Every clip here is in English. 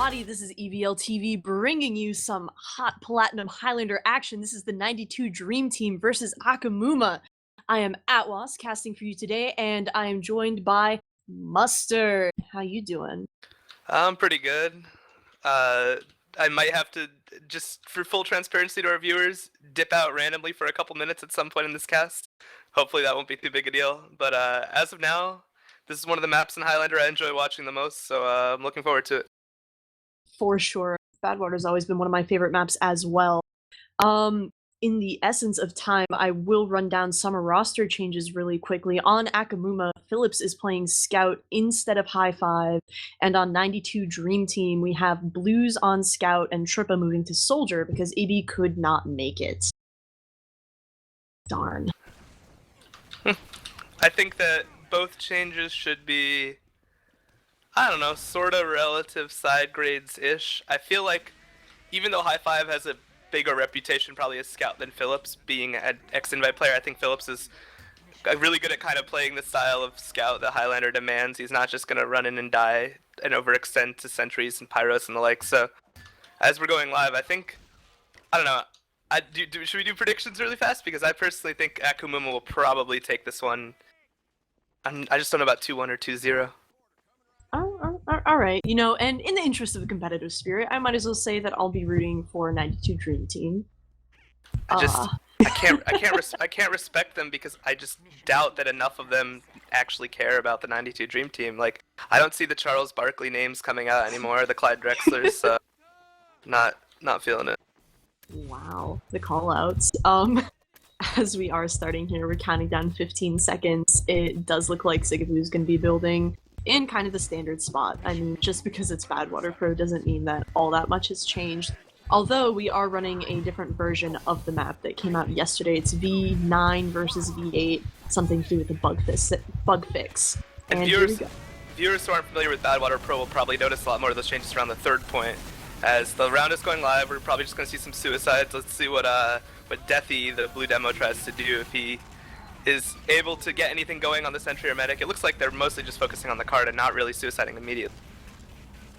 everybody, this is EVLTV bringing you some hot Platinum Highlander action. This is the 92 Dream Team versus Acoomuma. I am Atwas casting for you today, and I am joined by Mustard. How you doing? I'm pretty good. I might have to, just for full transparency to our viewers, dip out randomly for a couple minutes at some point in this cast. Hopefully that won't be too big a deal. But as of now, this is one of the maps in Highlander I enjoy watching the most, so I'm looking forward to it. For sure. Badwater's always been one of my favorite maps as well. In the essence of time, I will run down some roster changes really quickly. On Acoomuma, Phillips is playing Scout instead of High Five, and on 92 Dream Team, we have Blues on Scout and Trippa moving to Soldier because AB could not make it. Darn. I think that both changes should be, I don't know, sort of relative side grades-ish. I feel like even though High Five has a bigger reputation probably as Scout than Phillips, being an ex-Invite player, I think Phillips is really good at kind of playing the style of Scout that Highlander demands. He's not just going to run in and die and overextend to sentries and pyros and the like. So as we're going live, I think, I don't know, should we do predictions really fast? Because I personally think Acoomuma will probably take this one. I just don't know about 2-1 or 2-0. All right, you know, and in the interest of the competitive spirit, I might as well say that I'll be rooting for 92 Dream Team. I can't respect them because I just doubt that enough of them actually care about the 92 Dream Team. Like, I don't see the Charles Barkley names coming out anymore, the Clyde Drexlers, so not feeling it. Wow, the call-outs. As we are starting here, we're counting down 15 seconds. It does look like Sigaboo's going to be building in kind of the standard spot. I mean, just because it's Badwater Pro doesn't mean that all that much has changed. Although we are running a different version of the map that came out yesterday. It's V9 versus V8, something to do with the bug fix. And viewers who aren't familiar with Badwater Pro will probably notice a lot more of those changes around the third point. As the round is going live, we're probably just going to see some suicides. Let's see what Deathy, the blue demo, tries to do if he is able to get anything going on the sentry or medic. It looks like they're mostly just focusing on the card and not really suiciding immediately.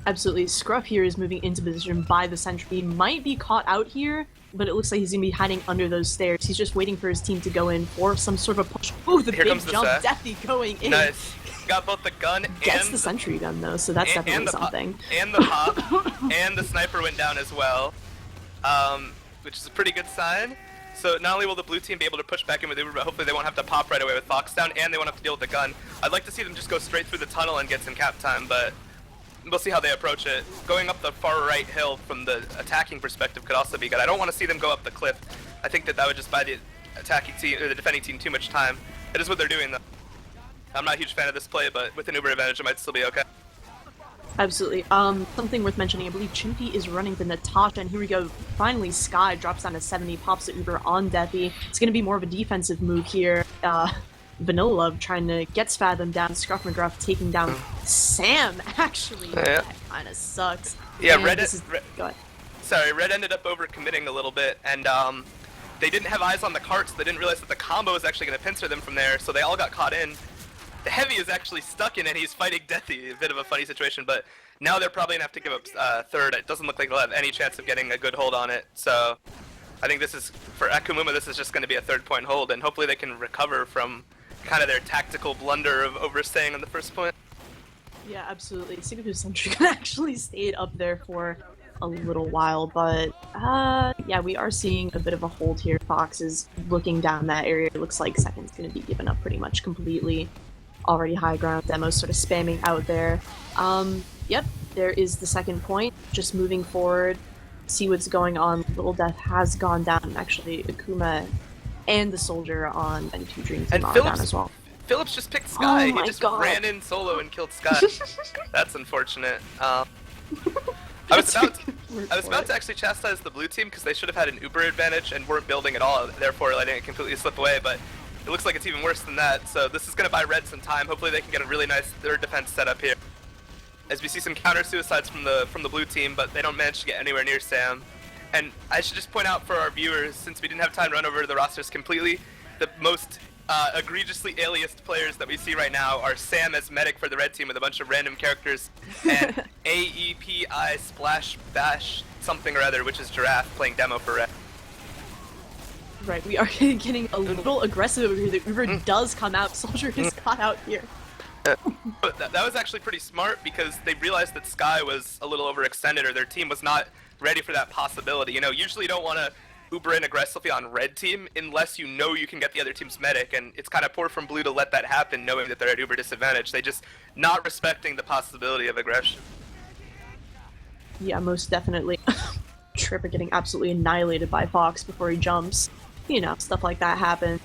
Absolutely. Scruff here is moving into position by the sentry. He might be caught out here, but it looks like he's going to be hiding under those stairs. He's just waiting for his team to go in for some sort of a push. Ooh, the big jump. Deathy going in. Nice. Got both the gun Gets and the sentry gun, though, so that's definitely something. And the pop, and the sniper went down as well, which is a pretty good sign. So not only will the blue team be able to push back in with Uber, but hopefully they won't have to pop right away with Fox down, and they won't have to deal with the gun. I'd like to see them just go straight through the tunnel and get some cap time, but we'll see how they approach it. Going up the far right hill from the attacking perspective could also be good. I don't want to see them go up the cliff. I think that would just buy the attacking team, or the defending team, too much time. It is what they're doing, though. I'm not a huge fan of this play, but with an Uber advantage, it might still be okay. Absolutely. Something worth mentioning, I believe Chimpy is running the Natasha, and here we go. Finally, Sky drops down to 70, pops the Uber on Deathy. It's going to be more of a defensive move here. Vanilla Love trying to get Spasm down, Scruff McGruff taking down Sam, actually. Yeah. That kind of sucks. Yeah, and Red ended up overcommitting a little bit, and they didn't have eyes on the cart, so they didn't realize that the combo was actually going to pincer them from there, so they all got caught in. The Heavy is actually stuck in, and he's fighting Deathy. A bit of a funny situation, but now they're probably going to have to give up third. It doesn't look like they'll have any chance of getting a good hold on it, so I think this is, for Acoomuma, this is just going to be a 3rd-point hold, and hopefully they can recover from kind of their tactical blunder of overstaying on the first point. Yeah, absolutely. Sigaboo's sentry actually stayed up there for a little while, but yeah, we are seeing a bit of a hold here. Fox is looking down that area. It looks like second's going to be given up pretty much completely. Already high ground, Demo's sort of spamming out there. Yep, there is the 2nd point. Just moving forward, see what's going on. Little Death has gone down. Actually, Acoomuma and the Soldier on 92 Dream Team are down as well. Phillips just picked Sky. Oh my he just God. ran in solo and killed Sky. That's unfortunate. I was about to actually chastise the blue team because they should have had an Uber advantage and weren't building at all, therefore letting it completely slip away, but it looks like it's even worse than that, so this is going to buy Red some time. Hopefully they can get a really nice third defense set up here. As we see some counter suicides from the blue team, but they don't manage to get anywhere near Sam. And I should just point out for our viewers, since we didn't have time to run over the rosters completely, the most egregiously aliased players that we see right now are Sam as medic for the red team with a bunch of random characters, and AEPI Splash Bash something or other, which is Giraffe playing demo for red. Right, we are getting a little aggressive over here. The Uber does come out. Soldier is caught out here. But that was actually pretty smart because they realized that Sky was a little overextended, or their team was not ready for that possibility. You know, usually you don't want to Uber in aggressively on red team unless you know you can get the other team's medic, and it's kind of poor from Blue to let that happen knowing that they're at Uber disadvantage. They just not respecting the possibility of aggression. Yeah, most definitely. Tripper getting absolutely annihilated by Fox before he jumps. You know, stuff like that happens.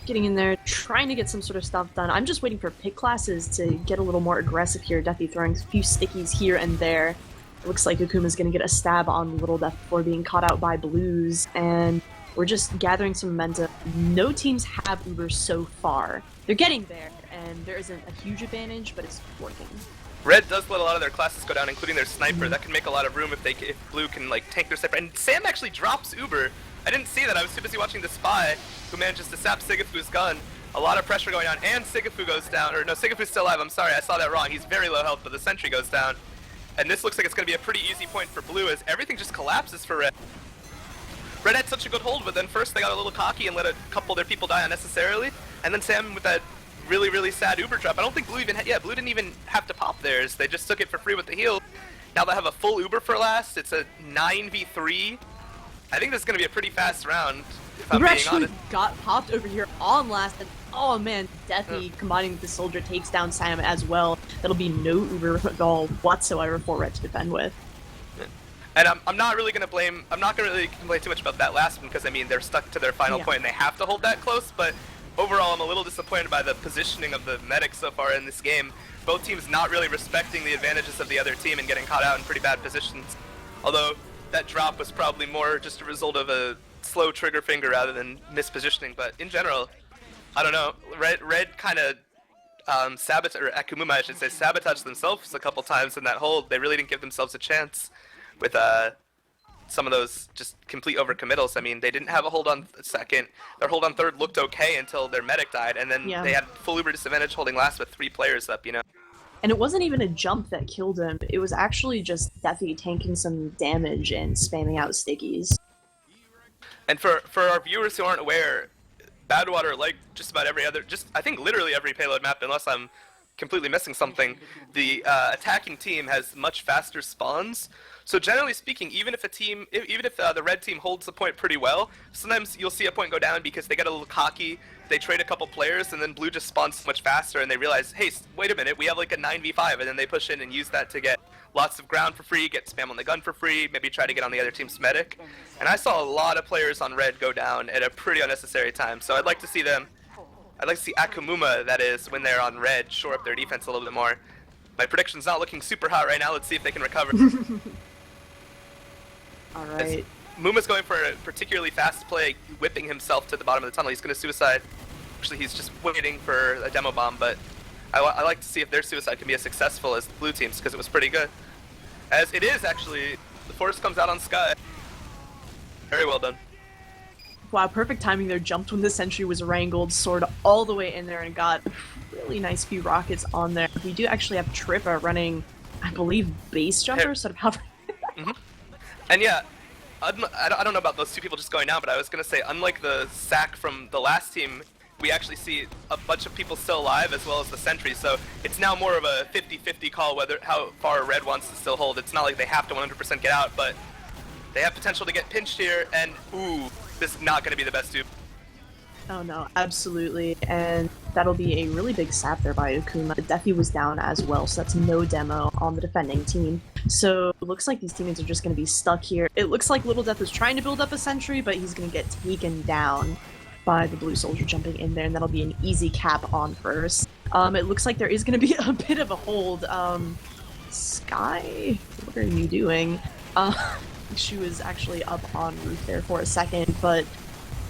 Getting in there, trying to get some sort of stuff done. I'm just waiting for pick classes to get a little more aggressive here. Deathy throwing a few stickies here and there. It looks like Akuma's going to get a stab on Little Death before being caught out by Blues, and we're just gathering some momentum. No teams have Uber so far. They're getting there, and there isn't a huge advantage, but it's working. Red does let a lot of their classes go down, including their sniper. That can make a lot of room if Blue can like tank their sniper. And Sam actually drops Uber. I didn't see that. I was too busy watching the Spy, who manages to sap Sigafu's gun. A lot of pressure going on, and Sigafu goes down. Or no, Sigafu's still alive. I'm sorry, I saw that wrong. He's very low health, but the sentry goes down. And this looks like it's going to be a pretty easy point for Blue as everything just collapses for Red. Red had such a good hold, but then first they got a little cocky and let a couple of their people die unnecessarily. And then Sam with that really, really sad Uber drop. I don't think Blue even Blue didn't even have to pop theirs. They just took it for free with the heal. Now they have a full Uber for last. It's a 9v3. I think this is going to be a pretty fast round, if I'm Uber being actually honest. got popped over here on last, and oh man, Deathy combining with the Soldier takes down Sam as well. That'll be no Uber at all whatsoever for Red to defend with. And I'm not really going to blame, I'm not going to really complain too much about that last one, because I mean, they're stuck to their final point and they have to hold that close, but overall I'm a little disappointed by the positioning of the medics so far in this game. Both teams not really respecting the advantages of the other team and getting caught out in pretty bad positions. Although that drop was probably more just a result of a slow trigger finger rather than mispositioning, but in general, I don't know, Red kind of Acoomuma, I should say, sabotaged themselves a couple times in that hold. They really didn't give themselves a chance with some of those just complete overcommittals. I mean, they didn't have a hold on second. Their hold on third looked okay until their medic died, and then they had full Uber disadvantage holding last with 3 players up, you know. And it wasn't even a jump that killed him. It was actually just Deathy tanking some damage and spamming out stickies. And for our viewers who aren't aware, Badwater, like just about every other, I think literally every payload map, unless I'm completely missing something, the attacking team has much faster spawns. So generally speaking, even if the red team holds the point pretty well, sometimes you'll see a point go down because they get a little cocky, they trade a couple players, and then Blue just spawns so much faster, and they realize, hey, wait a minute, we have like a 9v5, and then they push in and use that to get lots of ground for free, get spam on the gun for free, maybe try to get on the other team's medic. And I saw a lot of players on red go down at a pretty unnecessary time, so I'd like to see Acoomuma, that is, when they're on red, shore up their defense a little bit more. My prediction's not looking super hot right now, let's see if they can recover. Alright. Muma's going for a particularly fast play, whipping himself to the bottom of the tunnel. He's going to suicide. Actually, he's just waiting for a demo bomb, but I like to see if their suicide can be as successful as the blue team's, because it was pretty good. As it is, actually, the force comes out on Sky. Very well done. Wow, perfect timing there. Jumped when the sentry was wrangled, soared all the way in there, and got a really nice few rockets on there. We do actually have Trippa running, I believe, base jumper, sort of hovering. And yeah, I don't know about those two people just going down, but I was going to say, unlike the sack from the last team, we actually see a bunch of people still alive as well as the sentry, so it's now more of a 50-50 call how far red wants to still hold. It's not like they have to 100% get out, but they have potential to get pinched here, and ooh, this is not going to be the best dupe. Oh no, absolutely, and that'll be a really big sap there by Acoomuma. Deathy was down as well, so that's no demo on the defending team. So it looks like these teammates are just going to be stuck here. It looks like Little Death was trying to build up a sentry, but he's going to get taken down by the blue soldier jumping in there, and that'll be an easy cap on first. It looks like there is going to be a bit of a hold. Sky, what are you doing? She was actually up on roof there for a second, but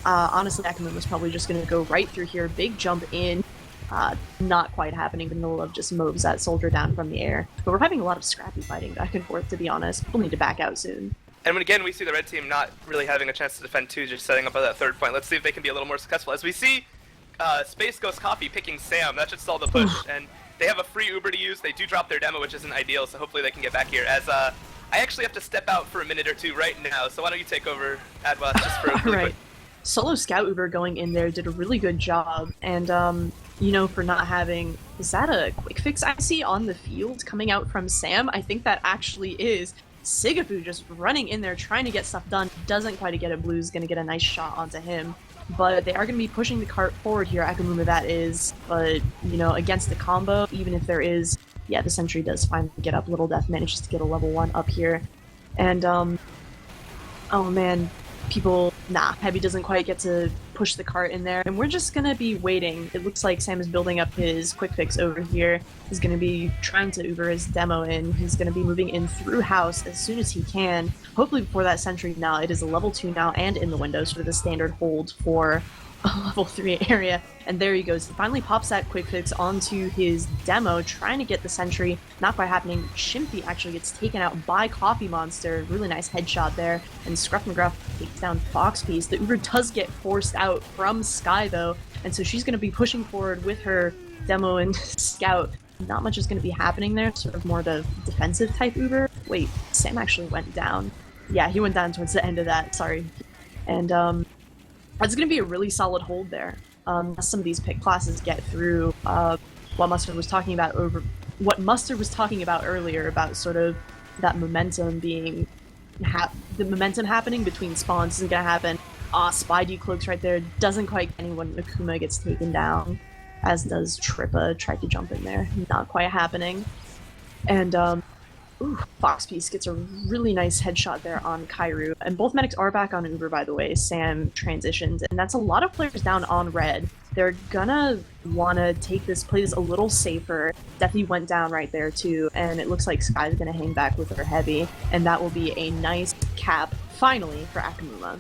honestly, Acoomuma was probably just going to go right through here. Big jump in. Not quite happening, but Nilov just moves that soldier down from the air. But we're having a lot of scrappy fighting back and forth, to be honest. We'll need to back out soon. And when again, we see the red team not really having a chance to defend too, just setting up at that third point. Let's see if they can be a little more successful. As we see, Space Ghost Coffee picking Sam. That should stall the push, and they have a free Uber to use. They do drop their demo, which isn't ideal, so hopefully they can get back here. As I actually have to step out for a minute or two right now, so why don't you take over, Adwas, just for a really quick. Solo Scout Uber going in there did a really good job, and you know, for not having, is that a quick fix I see on the field coming out from Sam? I think that actually is. Sigafu just running in there trying to get stuff done, doesn't quite get it. Blue's gonna get a nice shot onto him, but they are gonna be pushing the cart forward here, Acoomuma that is, but you know, against the combo, even if there is, yeah, the sentry does finally get up. Little Death manages to get a level 1 up here, and oh man, Heavy doesn't quite get to push the cart in there, and we're just gonna be waiting. It looks like Sam is building up his quick fix over here. He's gonna be trying to Uber his demo in. He's gonna be moving in through house as soon as he can, hopefully before that sentry. Now it is a level 2 now and in the window, sort of the standard hold for a level 3 area, and there he goes. He finally pops that quick fix onto his demo, trying to get the sentry. Not quite happening. Shimpy actually gets taken out by Coffee Monster. Really nice headshot there, and Scruff McGruff takes down Fox Piece. The Uber does get forced out from Sky though, and so she's going to be pushing forward with her demo and Scout. Not much is going to be happening there, sort of more the defensive type Uber. Wait, Sam actually went down. Yeah, he went down towards the end of that, sorry. And that's going to be a really solid hold there. Some of these pick classes get through what Mustard was talking about earlier about sort of that momentum being the momentum happening between spawns isn't going to happen. Spy decloaks right there, doesn't quite get anyone. Akuma gets taken down, as does Trippa. Tried to jump in there, not quite happening. And Fox Piece gets a really nice headshot there on Kairu. And both medics are back on Uber, by the way. Sam transitioned, and that's a lot of players down on red. They're gonna wanna play this a little safer. Definitely went down right there too, and it looks like Sky's gonna hang back with her heavy, and that will be a nice cap, finally, for Acoomuma.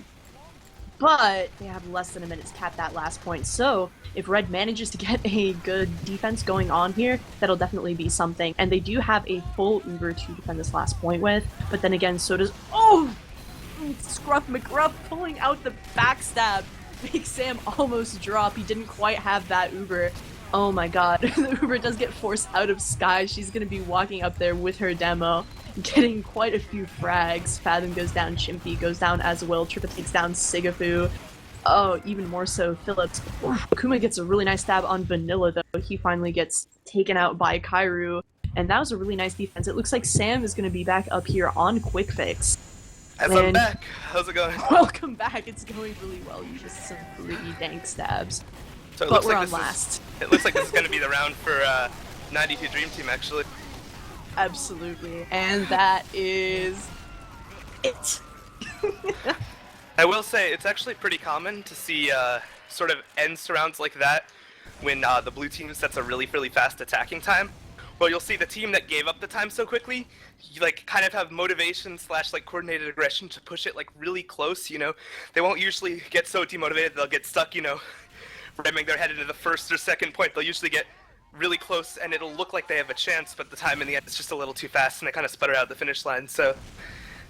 But they have less than a minute to cap that last point, so if Red manages to get a good defense going on here, that'll definitely be something. And they do have a full Uber to defend this last point with, but then again, so does... Oh! Scruff McGruff pulling out the backstab makes Sam almost drop. He didn't quite have that Uber. Oh my god, the Uber does get forced out of Sky. She's gonna be walking up there with her demo, getting quite a few frags. Fathom goes down, Chimpy goes down as well, Trippa takes down Sigafu. Oh, even more so, Phillips. Akuma gets a really nice stab on Vanilla though. He finally gets taken out by Kairu, and that was a really nice defense. It looks like Sam is going to be back up here on Quick Fix. I'm back. How's it going? Welcome back. It's going really well. You just some pretty dank stabs. So but we're on last. It looks like this is going to be the round for 92 Dream Team, actually. Absolutely. And that is it. I will say, it's actually pretty common to see sort of ends to rounds like that when the blue team sets a really, really fast attacking time. Well, you'll see the team that gave up the time so quickly, you like kind of have motivation / like coordinated aggression to push it like really close, you know. They won't usually get so demotivated they'll get stuck, you know, ramming their head into the first or second point. They'll usually get really close and it'll look like they have a chance, but the time in the end is just a little too fast and they kind of sputter out the finish line. So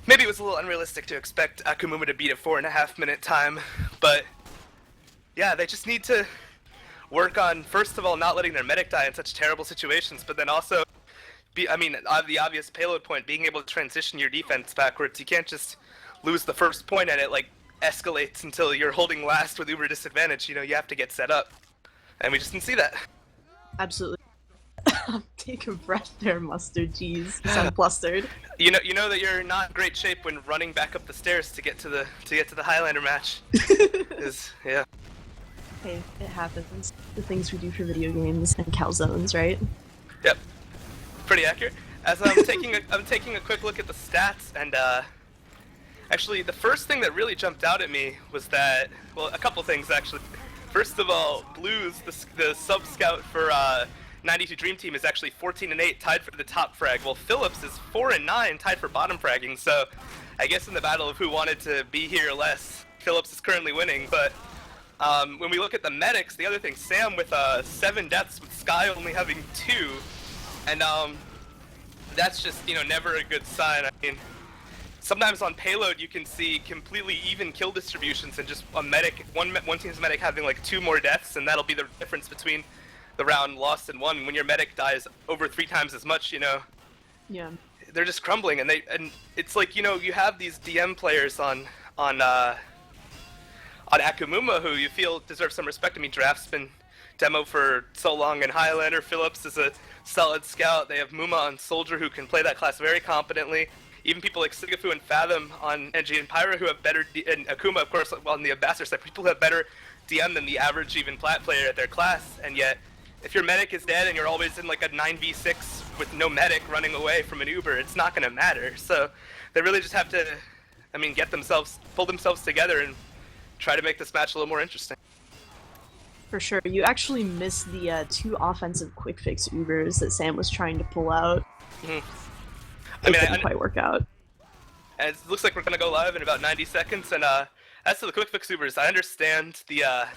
maybe it was a little unrealistic to expect Acoomuma to beat a 4.5 minute time, but yeah, they just need to work on, first of all, not letting their medic die in such terrible situations, but then also, the obvious payload point, being able to transition your defense backwards. You can't just lose the first point and it like escalates until you're holding last with uber disadvantage. You know, you have to get set up, and we just didn't see that. Absolutely. Take a breath there, Mustard. Jeez, you sound flustered. You know that you're not in great shape when running back up the stairs to get to the Highlander match. Yeah. Hey, it happens. The things we do for video games and calzones, right? Yep. Pretty accurate. As I'm taking a quick look at the stats, and actually the first thing that really jumped out at me was that, well, a couple things actually. First of all, Blues, the sub scout for 92 Dream Team, is actually 14-8, tied for the top frag. Well, Phillips is 4-9, tied for bottom fragging. So, I guess in the battle of who wanted to be here less, Phillips is currently winning. But when we look at the medics, the other thing, Sam with 7 deaths, with Sky only having 2, and that's just, you know, never a good sign. I mean, sometimes on payload you can see completely even kill distributions and just a medic, one team's medic having like 2 more deaths, and that'll be the difference between the round lost and won. When your medic dies over 3 times as much, you know, Yeah. they're just crumbling, and it's like, you know, you have these DM players on Acoomuma who you feel deserve some respect. I mean, Draft's been demo for so long, and Highlander Phillips is a solid scout. They have Muma on Soldier who can play that class very competently. Even people like Sigafu and Fathom on NG and Pyra who have better, and Acoomuma, of course, on the Ambassador side, people who have better DM than the average even Plat player at their class. And yet, if your medic is dead and you're always in like a 9v6 with no medic running away from an Uber, it's not going to matter. So they really just have to, I mean, pull themselves together and try to make this match a little more interesting. For sure. You actually missed the 2 offensive quick fix Ubers that Sam was trying to pull out. It didn't quite work out. And it looks like we're going to go live in about 90 seconds. And as to the quick fix Ubers, I understand the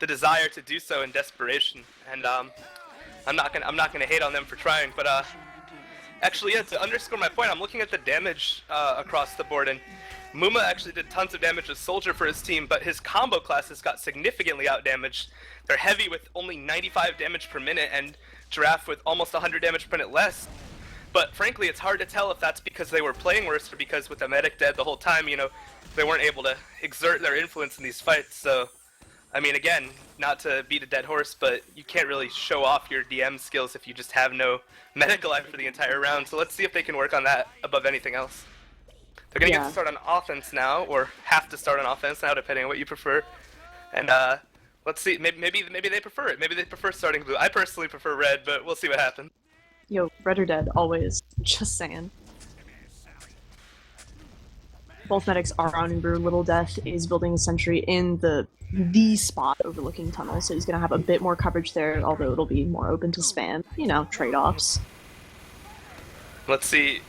desire to do so in desperation, and I'm not gonna hate on them for trying. But actually, yeah, to underscore my point, I'm looking at the damage across the board, and Muma actually did tons of damage as Soldier for his team, but his combo classes got significantly outdamaged. They're heavy with only 95 damage per minute, and Giraffe with almost 100 damage per minute less. But frankly, it's hard to tell if that's because they were playing worse or because with the medic dead the whole time, you know, they weren't able to exert their influence in these fights. So, I mean, again, not to beat a dead horse, but you can't really show off your DM skills if you just have no medic alive for the entire round. So let's see if they can work on that above anything else. They're going to get to start on offense now, or have to start on offense now, depending on what you prefer. And let's see, maybe they prefer it. Maybe they prefer starting blue. I personally prefer red, but we'll see what happens. Yo, red or dead, always. Just saying. Both medics are on Uber. Little Death is building a sentry in the spot overlooking tunnel, so he's going to have a bit more coverage there, although it'll be more open to spam. You know, trade-offs. Let's see,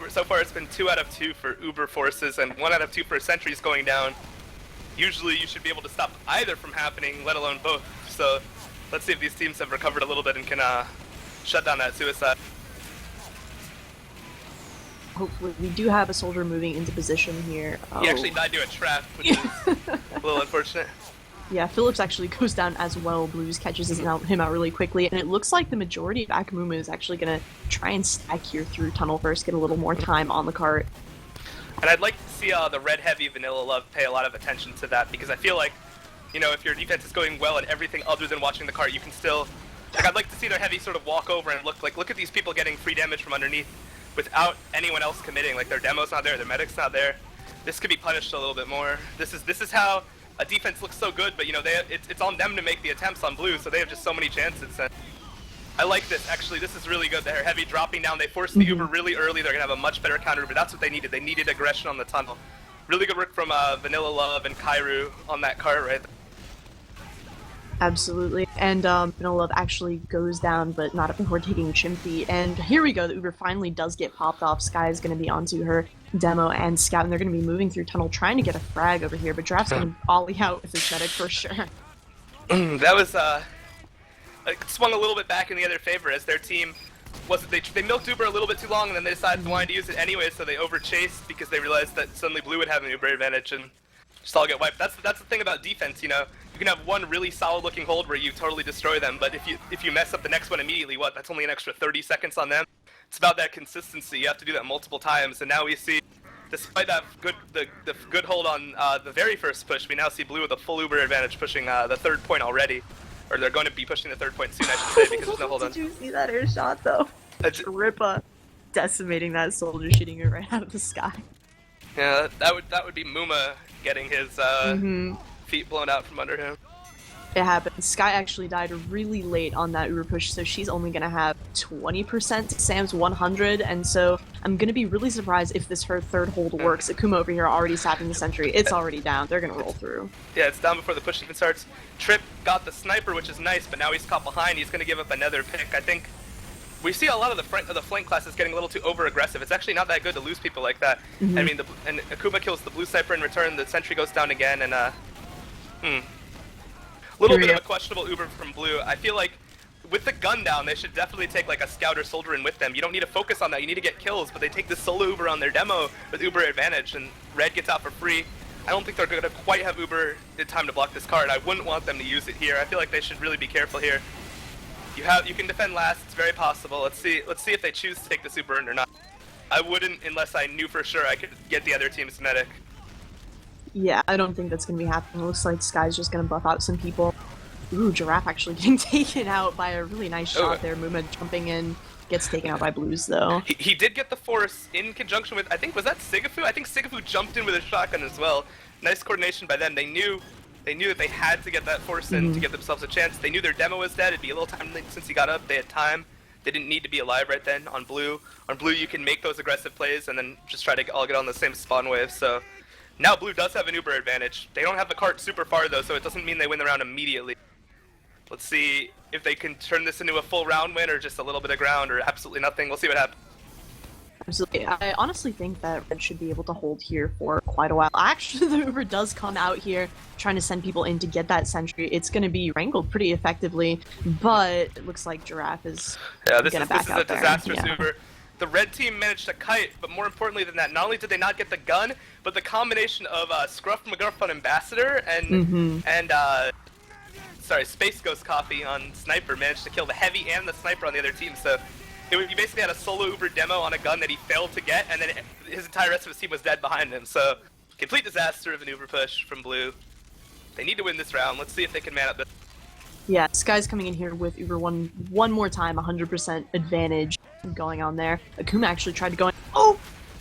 so far it's been 2 out of 2 for Uber forces and 1 out of 2 for sentries going down. Usually you should be able to stop either from happening, let alone both. So let's see if these teams have recovered a little bit and can shut down that suicide. Hopefully, we do have a soldier moving into position here. Oh. He actually died to a trap, which is a little unfortunate. Yeah, Phillips actually goes down as well. Blues catches him out really quickly, and it looks like the majority of Acoomuma is actually going to try and stack here through tunnel first, get a little more time on the cart. And I'd like to see the red heavy Vanilla Love pay a lot of attention to that, because I feel like, you know, if your defense is going well at everything other than watching the cart, you can still, like, I'd like to see their heavy sort of walk over and look at these people getting free damage from underneath without anyone else committing. Like, their demo's not there, their medic's not there. This could be punished a little bit more. This is how a defense looks so good, but you know, it's on them to make the attempts on blue, so they have just so many chances. And I like this, actually. This is really good. They're heavy dropping down. They forced the Uber really early. They're gonna have a much better counter, but that's what they needed. They needed aggression on the tunnel. Really good work from Vanilla Love and Kairu on that cart right there. Absolutely. And Vanilla Love actually goes down, but not before taking Chimpy. And here we go. The Uber finally does get popped off. Sky is going to be onto her demo and scout, and they're going to be moving through tunnel trying to get a frag over here, but Draft's going to ollie out with his medic for sure. That was it swung a little bit back in the other favor, as their team they milked Uber a little bit too long, and then they decided they wanted to use it anyway, so they overchased because they realized that suddenly blue would have an Uber advantage and just all get wiped. That's the thing about defense, you know. You can have one really solid looking hold where you totally destroy them, but if you mess up the next one immediately, that's only an extra 30 seconds on them. It's about that consistency. You have to do that multiple times, and now we see, despite that the good hold on the very first push, we now see blue with a full Uber advantage pushing the 3rd point already. Or they're going to be pushing the 3rd point soon, I should say, because there's no hold on. Did you see that air shot, though? Rippa decimating that soldier, shooting it right out of the sky. Yeah, that would be Muma getting his feet blown out from under him. It happened. Sky actually died really late on that Uber push, so she's only going to have 20% to Sam's 100, and so I'm going to be really surprised if her 3rd hold works. Acoomuma over here already sapping the sentry. It's already down. They're going to roll through. Yeah, it's down before the push even starts. Trip got the sniper, which is nice, but now he's caught behind. He's going to give up another pick. I think we see a lot of the flank classes getting a little too over-aggressive. It's actually not that good to lose people like that. I mean, and Acoomuma kills the blue sniper in return. The sentry goes down again, and little bit of a questionable Uber from blue. I feel like with the gun down, they should definitely take like a scout or soldier in with them. You don't need to focus on that. You need to get kills, but they take the solo Uber on their demo with Uber advantage, and Red gets out for free. I don't think they're going to quite have Uber in time to block this card. I wouldn't want them to use it here. I feel like they should really be careful here. You can defend last. It's very possible. Let's see if they choose to take this Uber in or not. I wouldn't unless I knew for sure I could get the other team's medic. Yeah, I don't think that's going to be happening. It looks like Sky's just going to buff out some people. Ooh, Giraffe actually getting taken out by a really nice shot there. Muma jumping in, gets taken out by Blues though. He did get the force in conjunction with, I think, was that Sigafu? I think Sigafu jumped in with a shotgun as well. Nice coordination by them. They knew that they had to get that force in to give themselves a chance. They knew their demo was dead. It'd be a little time since he got up. They had time. They didn't need to be alive right then. On Blue, you can make those aggressive plays and then just try to all get on the same spawn wave. So now Blue does have an Uber advantage. They don't have the cart super far though, so it doesn't mean they win the round immediately. Let's see if they can turn this into a full round win or just a little bit of ground or absolutely nothing. We'll see what happens. Absolutely. I honestly think that Red should be able to hold here for quite a while. Actually, the Uber does come out here trying to send people in to get that sentry. It's going to be wrangled pretty effectively, but it looks like Giraffe is going to back out there. This is a disastrous Uber. The red team managed to kite, but more importantly than that, not only did they not get the gun, but the combination of Scruff McGruff on Ambassador and Space Ghost Coffee on Sniper managed to kill the heavy and the sniper on the other team. So you basically had a solo Uber demo on a gun that he failed to get, and then his entire rest of his team was dead behind him. So complete disaster of an Uber push from Blue. They need to win this round. Let's see if they can man up this. Yeah, Sky's coming in here with Uber one more time, 100% advantage going on there. Acoomuma actually tried to go in. Oh!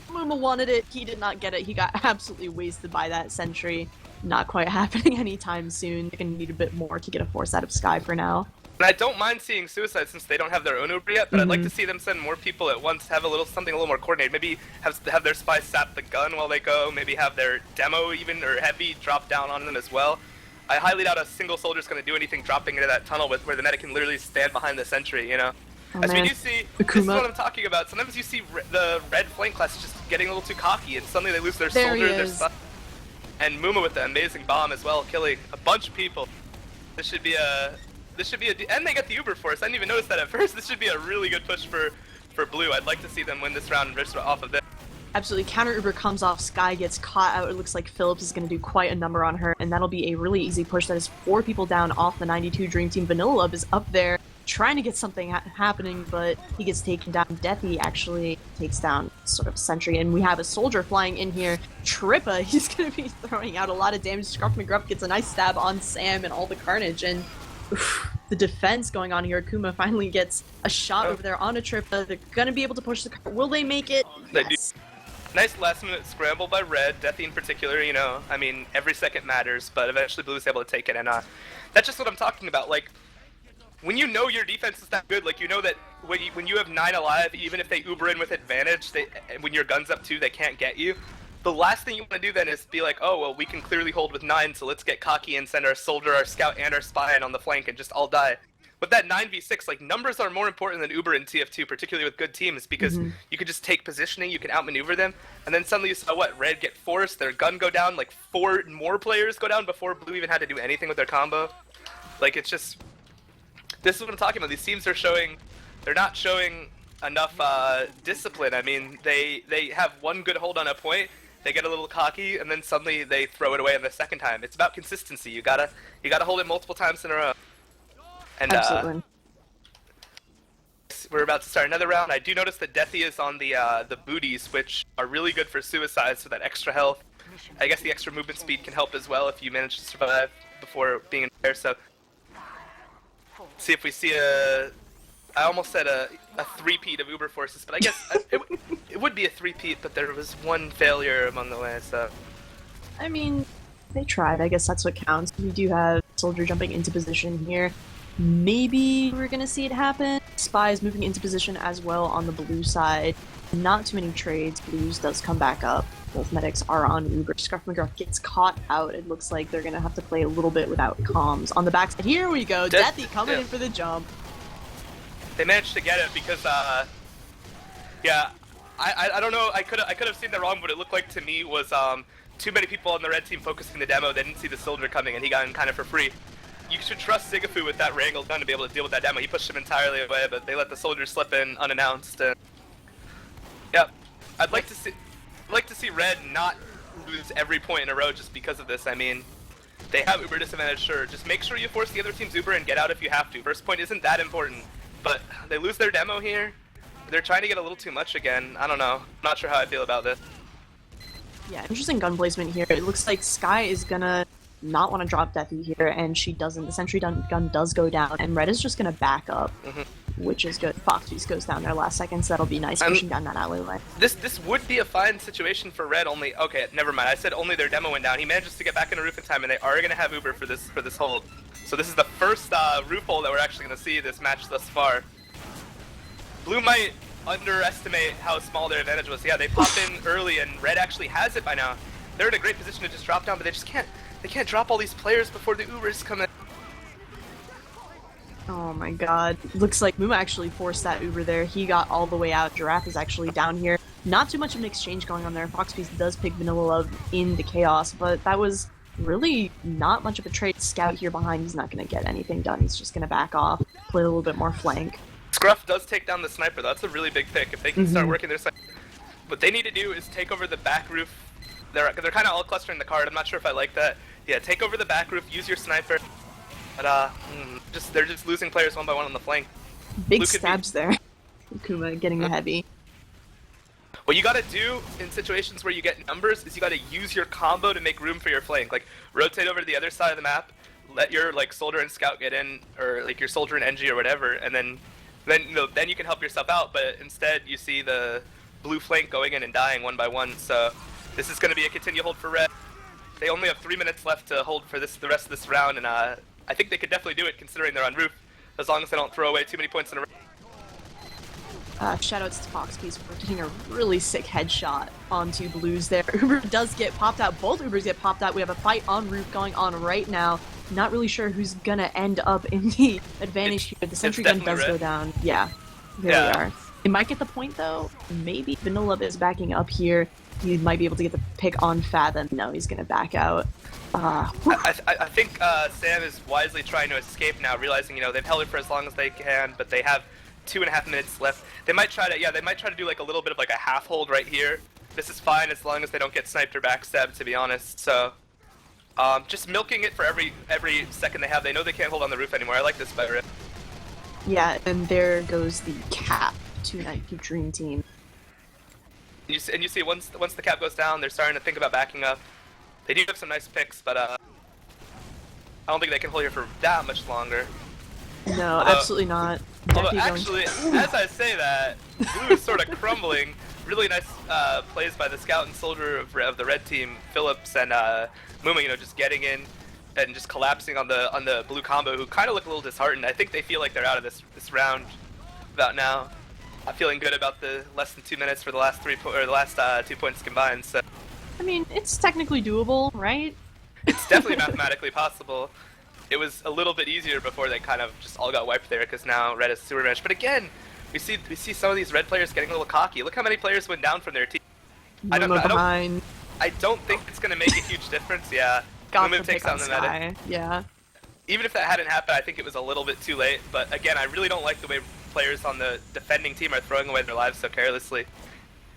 Muma wanted it. He did not get it. He got absolutely wasted by that sentry. Not quite happening anytime soon. They're going to need a bit more to get a force out of Sky for now. And I don't mind seeing Suicide since they don't have their own Uber yet, but I'd like to see them send more people at once, have something a little more coordinated. Maybe have their spy sap the gun while they go, maybe have their demo even, or heavy drop down on them as well. I highly doubt a single soldier's going to do anything dropping into that tunnel where the medic can literally stand behind the sentry, you know? Oh, as man. we do see, Acoomuma. this is what I'm talking about. Sometimes you see the red flank class just getting a little too cocky, and suddenly they lose their soldier, their stuff. And Muma with the amazing bomb as well, killing a bunch of people. This should be a, and they get the Uber force. I didn't even notice that at first. This should be a really good push for Blue. I'd like to see them win this round just off of this. Absolutely. Counter Uber comes off, Sky gets caught out. It looks like Phillips is going to do quite a number on her, and that'll be a really easy push. That is 4 people down off the 92 Dream Team. Vanilla Love is up there trying to get something happening, but he gets taken down. Deathy actually takes down sort of a sentry, and we have a soldier flying in here. Trippa, he's going to be throwing out a lot of damage. Scruff McGruff gets a nice stab on Sam and all the carnage, and the defense going on here. Acoomuma finally gets a shot over there on a Trippa. They're going to be able to push the car. Will they make it? They Yes. do. Nice last-minute scramble by Red, Deathy in particular, you know, I mean, every second matters, but eventually Blue was able to take it, and that's just what I'm talking about. Like, when you know your defense is that good, like, you know that when you have 9 alive, even if they Uber in with advantage, when your gun's up 2, they can't get you. The last thing you want to do then is be like, oh, well, we can clearly hold with 9, so let's get cocky and send our soldier, our scout, and our spy in on the flank and just all die. With that 9v6, like, numbers are more important than Uber in TF2, particularly with good teams, because you can just take positioning, you can outmaneuver them, and then suddenly you saw Red get forced, their gun go down, like 4 more players go down before Blue even had to do anything with their combo. Like, it's just, this is what I'm talking about. These teams are they're not showing enough discipline. I mean, they have one good hold on a point, they get a little cocky, and then suddenly they throw it away on the second time. It's about consistency. You gotta hold it multiple times in a row. And Absolutely. we're about to start another round. I do notice that Deathy is on the booties, which are really good for suicide, so that extra health. I guess the extra movement speed can help as well if you manage to survive before being in there. So, see if we see I almost said a three-peat of Uber forces, but I guess it would be a three-peat, but there was one failure among the way, so. I mean, they tried. I guess that's what counts. We do have Soldier jumping into position here. Maybe we're gonna see it happen. Spy's moving into position as well on the Blue side. Not too many trades. Blues does come back up. Both medics are on Uber. Scruff McGruff gets caught out. It looks like they're gonna have to play a little bit without comms. On the backside, here we go. Deathy coming in for the jump. They managed to get it because, yeah, I don't know. I could have seen that wrong, but it looked like to me was too many people on the red team focusing the demo. They didn't see the soldier coming, and he got in kind of for free. you should trust Sigafu with that wrangle gun to be able to deal with that demo. He pushed him entirely away, but they let the soldiers slip in unannounced. And yeah, I'd like to see Red not lose every point in a row just because of this. I mean, they have Uber disadvantage, sure. Just make sure you force the other team's Uber and get out if you have to. First point isn't that important, but they lose their demo here. They're trying to get a little too much again. I don't know. I'm not sure how I feel about this. Yeah, interesting gun placement here. It looks like Sky is gonna not want to drop Deathy here, and she doesn't. The sentry gun does go down, and Red is just gonna back up, which is good. Fox Beast goes down there last second, so that'll be nice, pushing down that alleyway. This would be a fine situation for Red, only, okay, never mind. I said only their demo went down. He manages to get back in the roof in time, and they are gonna have Uber for this hold. So this is the first roof hold that we're actually gonna see this match thus far. Blue might underestimate how small their advantage was. Yeah, they pop in early, and Red actually has it by now. They're in a great position to just drop down, but they just can't. They can't drop all these players before the Ubers come in. Oh my god. Looks like Muma actually forced that Uber there. He got all the way out. Giraffe is actually down here. Not too much of an exchange going on there. Fox Beast does pick Vanilla Love in the chaos, but that was really not much of a trade. Scout here behind, he's not going to get anything done. He's just going to back off, play a little bit more flank. Scruff does take down the sniper. That's a really big pick if they can start working their side. What they need to do is take over the back roof. They're kind of all clustering the card. I'm not sure if I like that. Yeah, take over the back roof, use your sniper. But they're just losing players one by one on the flank. Big stabs there. Acoomuma getting the heavy. What you gotta do in situations where you get numbers is you gotta use your combo to make room for your flank. Like, rotate over to the other side of the map, let your soldier and scout get in, or like your soldier and NG or whatever, and then you can help yourself out. But instead, you see the blue flank going in and dying one by one. So this is gonna be a continue hold for Red. They only have 3 minutes left to hold for the rest of this round, and I think they could definitely do it considering they're on roof, as long as they don't throw away too many points in a row. Shoutouts to Fox Beast for getting a really sick headshot onto Blues there. Uber does get popped out. Both Ubers get popped out. We have a fight on roof going on right now. Not really sure who's gonna end up in the advantage here. The sentry gun does go down. Yeah, there we are. They might get the point though. Maybe Vanilla is backing up here. He might be able to get the pick on Fathom. No, he's gonna back out. I think Sam is wisely trying to escape now, realizing they've held it for as long as they can, but they have 2.5 minutes left. They might try to do like a little bit of like a half hold right here. This is fine as long as they don't get sniped or backstabbed, to be honest. So just milking it for every second they have. They know they can't hold on the roof anymore. I like this better. Yeah, and there goes the cap. 292 Dream Team. And you see once the cap goes down, they're starting to think about backing up. They do have some nice picks, but I don't think they can hold here for that much longer. No, absolutely not. Although actually, as I say that, Blue is sort of crumbling. Really nice plays by the scout and soldier of the red team, Phillips and Muma, just getting in and just collapsing on the blue combo, who kind of look a little disheartened. I think they feel like they're out of this round about now. I'm feeling good about the less than 2 minutes for the last 2 points combined. So, I mean, it's technically doable, right? It's definitely mathematically possible. It was a little bit easier before they kind of just all got wiped there, because now Red is super advantage. But again, we see some of these Red players getting a little cocky. Look how many players went down from their team. I don't think it's going to make a huge difference. Yeah, Muma takes down the medic. Yeah. Even if that hadn't happened, I think it was a little bit too late. But again, I really don't like the way players on the defending team are throwing away their lives so carelessly.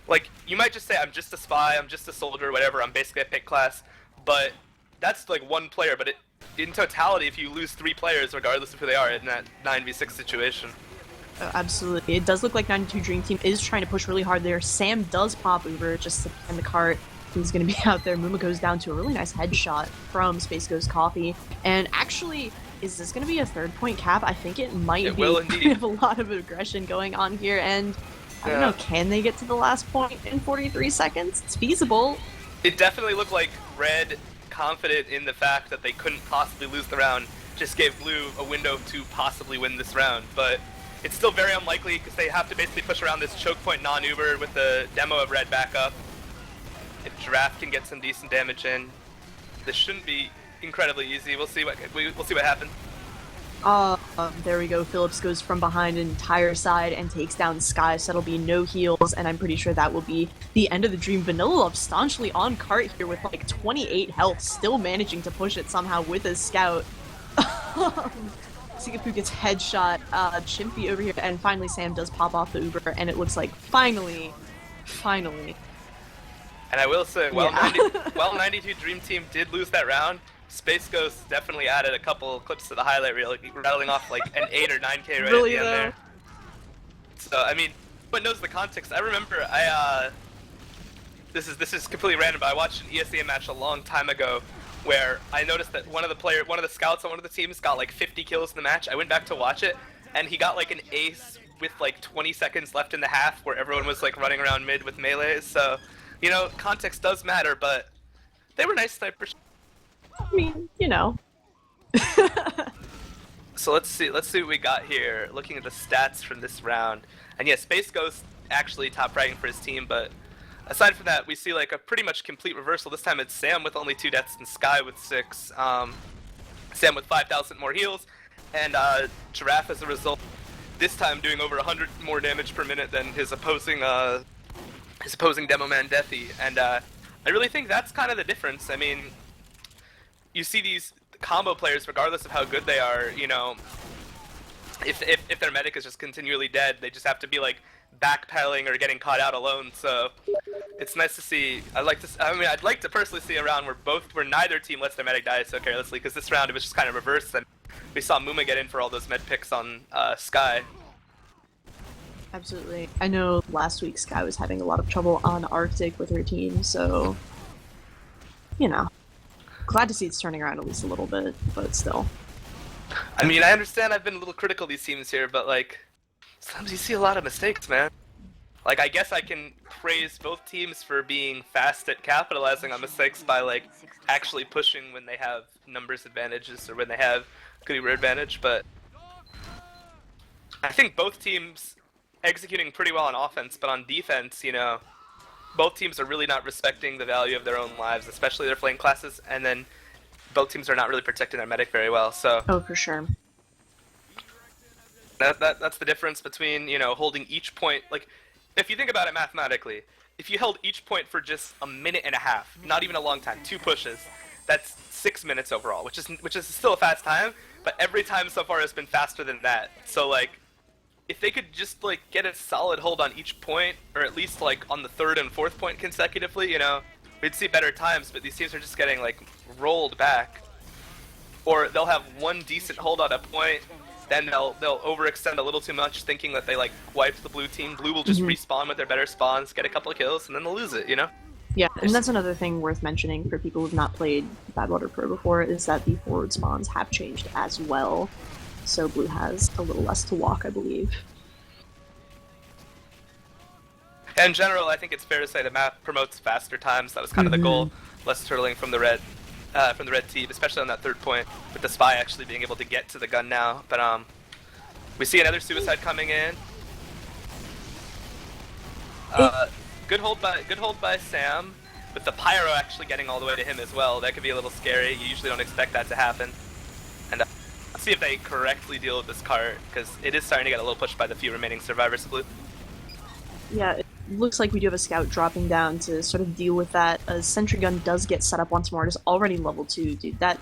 Like, you might just say, I'm just a spy, I'm just a soldier, whatever, I'm basically a pick class. But that's like one player, but in totality, if you lose 3 players, regardless of who they are, in that 9v6 situation. Oh, absolutely. It does look like 92 Dream Team is trying to push really hard there. Sam does pop Uber just in the cart. He's going to be out there. Muma goes down to a really nice headshot from Space Ghost Coffee. And actually, is this going to be a 3rd point cap? I think it might be. Will indeed. We have a lot of aggression going on here. And I don't know, can they get to the last point in 43 seconds? It's feasible. It definitely looked like Red, confident in the fact that they couldn't possibly lose the round, just gave Blue a window to possibly win this round. But it's still very unlikely, because they have to basically push around this choke point non-Uber with the demo of Red back up. If Giraffe can get some decent damage in, this shouldn't be incredibly easy. We'll see what happens. There we go. Phillips goes from behind an entire side and takes down Sky, so that'll be no heals, and I'm pretty sure that will be the end of the dream. Vanilla Love staunchly on cart here with like 28 health, still managing to push it somehow with his scout. Sigapu gets headshot, Chimpy over here, and finally Sam does pop off the Uber, and it looks like finally. And I will say, Yeah. while 92 Dream Team did lose that round, Space Ghost definitely added a couple clips to the highlight reel, like rattling off like an 8 or 9K right Really, at the end though? there. So I mean, but knows the context. I remember this is completely random, but I watched an ESEA match a long time ago where I noticed that one of the scouts on one of the teams got like 50 kills in the match. I went back to watch it, and he got like an ace with like 20 seconds left in the half, where everyone was like running around mid with melees. So, you know, context does matter, but they were nice snipers. I mean, you know. So let's see what we got here. Looking at the stats from this round, and yeah, Space Ghost actually top fragging for his team, but aside from that, we see like a pretty much complete reversal. This time it's Sam with only 2 deaths and Sky with 6. Sam with 5,000 more heals, and Giraffe as a result, this time doing over 100 more damage per minute than his opposing demo man Deathy. And I really think that's kind of the difference. I mean, you see these combo players, regardless of how good they are, you know, if their medic is just continually dead, they just have to be like backpedaling or getting caught out alone. So it's nice to see. I'd like to personally see a round where neither team lets their medic die so carelessly, because this round it was just kind of reversed, and we saw Muma get in for all those med picks on Sky. Absolutely. I know last week Sky was having a lot of trouble on Arctic with her team, so, you know. Glad to see it's turning around at least a little bit, but still. I mean, I understand I've been a little critical of these teams here, but like, sometimes you see a lot of mistakes, man. Like, I guess I can praise both teams for being fast at capitalizing on mistakes by like actually pushing when they have numbers advantages or when they have good Uber advantage, but I think both teams executing pretty well on offense, but on defense, you know, both teams are really not respecting the value of their own lives, especially their flame classes, and then both teams are not really protecting their medic very well. So oh, for sure. That's the difference between, you know, holding each point. Like, if you think about it mathematically, if you held each point for just a minute and a half, not even a long time, 2 pushes, that's 6 minutes overall, which is still a fast time, but every time so far has been faster than that. So like, if they could just like get a solid hold on each point, or at least like on the 3rd and 4th point consecutively, you know, we'd see better times. But these teams are just getting like rolled back, or they'll have one decent hold on a point, then they'll overextend a little too much, thinking that they like wiped the blue team. Blue will just respawn with their better spawns, get a couple of kills, and then they'll lose it, you know. Yeah, and that's another thing worth mentioning for people who've not played Badwater Pro before, is that the forward spawns have changed as well. So Blue has a little less to walk, I believe. In general, I think it's fair to say the map promotes faster times. That was kind of the goal. Less turtling from the red team, especially on that 3rd point, with the spy actually being able to get to the gun now. But we see another suicide coming in. Good hold by Sam, with the pyro actually getting all the way to him as well. That could be a little scary. You usually don't expect that to happen. And let's see if they correctly deal with this cart, because it is starting to get a little pushed by the few remaining survivors of Blue. Yeah, it looks like we do have a scout dropping down to sort of deal with that. A sentry gun does get set up once more. It is already level 2. Dude, that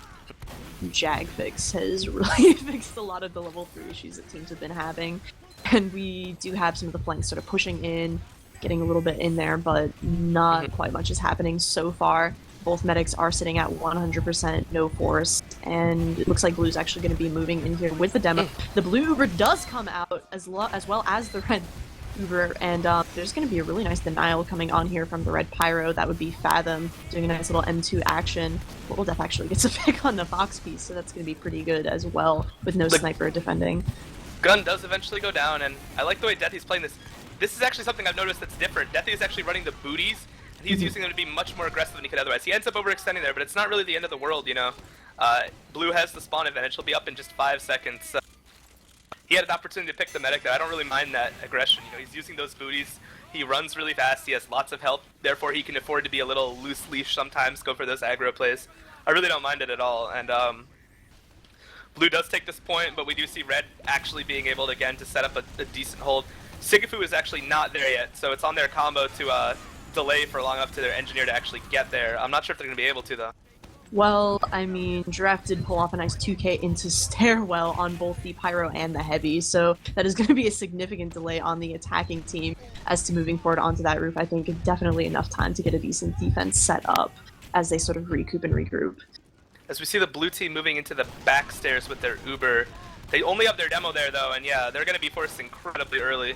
Jag fix has really fixed a lot of the level 3 issues that teams have been having. And we do have some of the flanks sort of pushing in, getting a little bit in there, but not quite much is happening so far. Both medics are sitting at 100% no force, and it looks like Blue's actually going to be moving in here with the demo. The blue Uber does come out as well as the red Uber, and there's going to be a really nice denial coming on here from the red Pyro. That would be Fathom doing a nice little M2 action. Little Death actually gets a pick on the Fox piece, so that's going to be pretty good as well, with no sniper defending. Gun does eventually go down, and I like the way Deathy's playing this. This is actually something I've noticed that's different. Deathy is actually running the booties, and he's using them to be much more aggressive than he could otherwise. He ends up overextending there, but it's not really the end of the world, you know. Blue has the spawn advantage. He'll be up in just 5 seconds. So he had an opportunity to pick the medic there. I don't really mind that aggression. You know, he's using those booties. He runs really fast. He has lots of health. Therefore, he can afford to be a little loose leash sometimes, go for those aggro plays. I really don't mind it at all. And Blue does take this point, but we do see Red actually being able to, again, to set up a decent hold. Sigafu is actually not there yet, so it's on their combo to delay for long enough to their engineer to actually get there. I'm not sure if they're going to be able to, though. Well, I mean, Giraffe did pull off a nice 2K into Stairwell on both the Pyro and the Heavy, so that is going to be a significant delay on the attacking team as to moving forward onto that roof. I think definitely enough time to get a decent defense set up as they sort of recoup and regroup. As we see the blue team moving into the back stairs with their Uber. They only have their demo there though, and yeah, they're going to be forced incredibly early.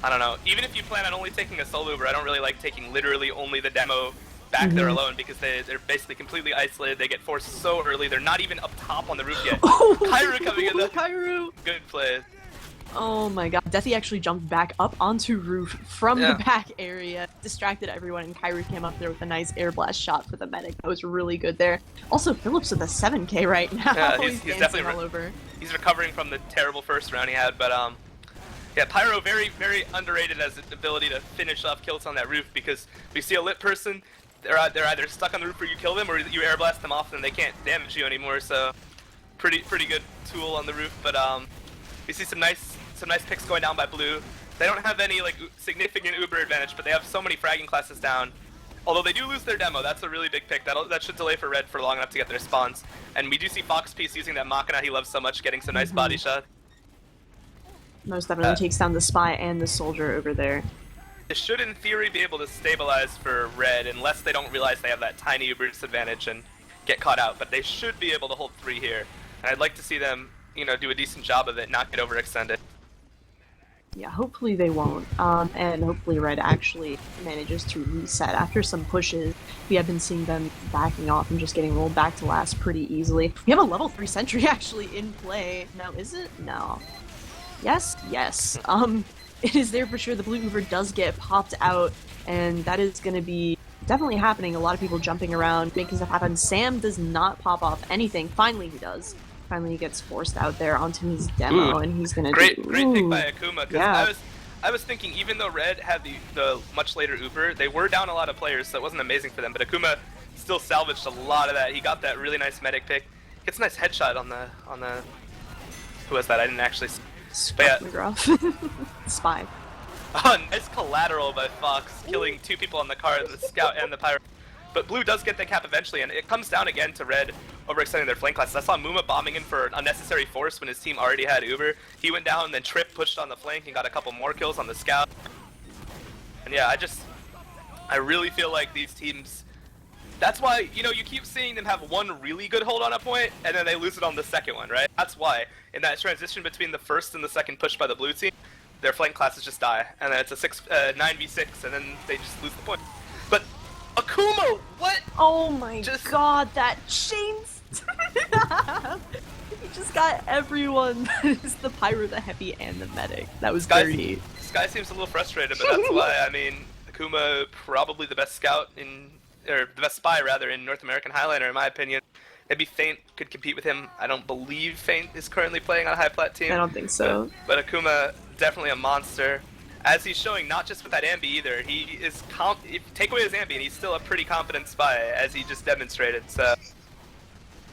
I don't know. Even if you plan on only taking a solo Uber, I don't really like taking literally only the demo back there alone because they're basically completely isolated. They get forced so early. They're not even up top on the roof yet. Oh, Kairu coming in. Kairu! Good play. Oh my god. Deathy actually jumped back up onto roof from the back area, distracted everyone, and Kairu came up there with a nice air blast shot for the medic. That was really good there. Also, Phillips with a 7K right now. Yeah, he's definitely all over. He's recovering from the terrible first round he had, but yeah, Pyro very, very underrated as an ability to finish off kills on that roof because we see a lit person, they're either stuck on the roof where you kill them or you air blast them off and they can't damage you anymore. So pretty good tool on the roof. But we see some nice picks going down by blue. They don't have any like significant Uber advantage, but they have so many fragging classes down. Although they do lose their demo, that's a really big pick. That should delay for red for long enough to get their spawns. And we do see Fox Piece using that Machina he loves so much, getting some nice body shot. Most definitely takes down the spy and the soldier over there. They should, in theory, be able to stabilize for red, unless they don't realize they have that tiny Uber disadvantage and get caught out. But they should be able to hold 3 here. And I'd like to see them, you know, do a decent job of it, not get overextended. Yeah, hopefully they won't. And hopefully red actually manages to reset after some pushes. We have been seeing them backing off and just getting rolled back to last pretty easily. We have a level 3 sentry actually in play. Now, is it? No. Yes, yes. It is there for sure. The blue Uber does get popped out, and that is going to be definitely happening. A lot of people jumping around, making stuff happen. Sam does not pop off anything. Finally he does. Finally he gets forced out there onto his demo, and he's going to great pick by Acoomuma, because yeah. I was thinking even though red had the much later Uber, they were down a lot of players, so it wasn't amazing for them, but Acoomuma still salvaged a lot of that. He got that really nice medic pick. Gets a nice headshot on the who was that? I didn't actually see. But yeah. Spy. Oh, nice collateral by Fox, killing 2 people on the car, the scout and the pirate. But blue does get the cap eventually, and it comes down again to red overextending their flank classes. I saw Muma bombing in for unnecessary force when his team already had Uber. He went down, and then Trip pushed on the flank and got a couple more kills on the scout. And yeah, I really feel like these teams, that's why, you know, you keep seeing them have one really good hold on a point, and then they lose it on the second one, right? That's why, in that transition between the first and the second push by the blue team, their flank classes just die, and then it's a 9v6, and then they just lose the point. But Acoomuma, what? Oh my god, that chains! He just got everyone. It's the pyro, the heavy, and the medic. That was dirty. Sky seems a little frustrated, but that's why. I mean, Acoomuma probably the best scout or the best spy rather in North American Highliner in my opinion. Maybe Feint could compete with him. I don't believe Feint is currently playing on a high plat team. I don't think so. But Acoomuma, definitely a monster. As he's showing, not just with that ambi either. He is take away his ambi and he's still a pretty confident spy, as he just demonstrated. So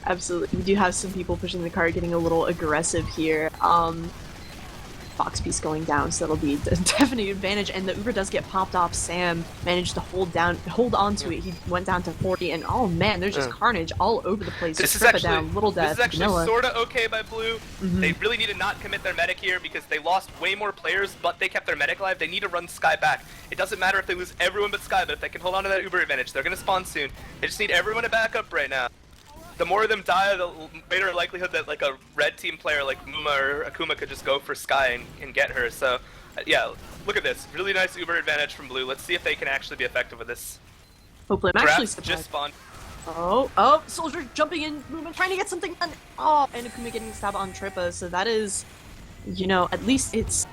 absolutely, we do have some people pushing the car, getting a little aggressive here. Fox piece going down, so that'll be a definite advantage. And the Uber does get popped off. Sam managed to hold on to it. He went down to 40, and oh man, there's just carnage all over the place. This is actually down, little death. This is actually Vanilla. sorta okay by blue. They really need to not commit their medic here because they lost way more players, but they kept their medic alive. They need to run Sky back. It doesn't matter if they lose everyone but Sky, but if they can hold on to that Uber advantage, they're gonna spawn soon. They just need everyone to back up right now. The more of them die, the greater likelihood that like a red team player like Muma or Acoomuma could just go for Sky and get her. So, yeah, look at this. Really nice Uber advantage from blue. Let's see if they can actually be effective with this. Hopefully, I'm actually surprised. Just spawned. Oh, soldier jumping in, movement, trying to get something done. Oh, and Acoomuma getting stabbed on Trippa. So that is, you know, at least it's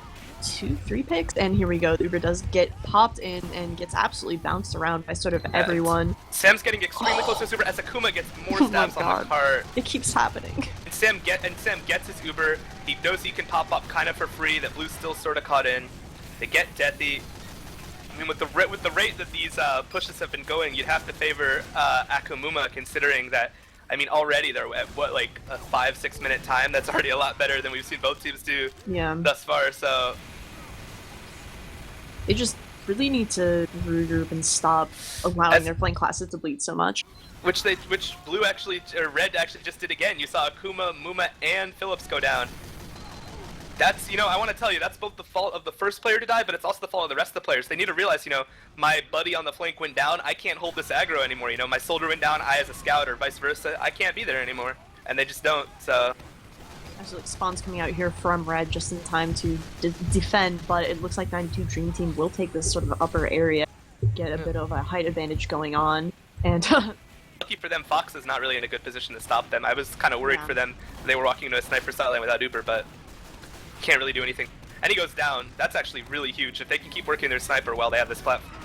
2-3 picks, and here we go. The Uber does get popped in and gets absolutely bounced around by sort of everyone. Sam's getting extremely close to his Uber as Acoomuma gets more stabs on the cart. It keeps happening. And Sam gets his Uber. He knows he can pop up kind of for free. That blue's still sort of caught in. They get Deathy. I mean, with the rate that these pushes have been going, you'd have to favor Acoomuma, considering that. I mean, already they're at what, like a 5-6 minute time. That's already a lot better than we've seen both teams do thus far. So they just really need to regroup and stop allowing their flank classes to bleed so much. Which blue actually, or red actually just did again. You saw Acoomuma, and Phillips go down. That's, you know, I want to tell you, that's both the fault of the first player to die, but it's also the fault of the rest of the players. They need to realize, you know, my buddy on the flank went down, I can't hold this aggro anymore, you know, my soldier went down, I as a scout, or vice versa, I can't be there anymore. And they just don't, so... Absolutely, Spawn's coming out here from red just in time to defend, but it looks like 92 Dream Team will take this sort of upper area, get a bit of a height advantage going on, and... Lucky for them, Fox is not really in a good position to stop them. I was kind of worried for them. They were walking into a sniper sideline without Uber, but can't really do anything. And he goes down. That's actually really huge. If they can keep working their sniper while they have this platform.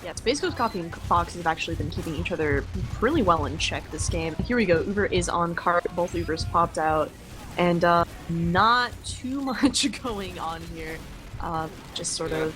Yeah, Space Ghost Coffee and Fox have actually been keeping each other really well in check this game. Here we go. Uber is on cart. Both Ubers popped out. And not too much going on here. Just sort of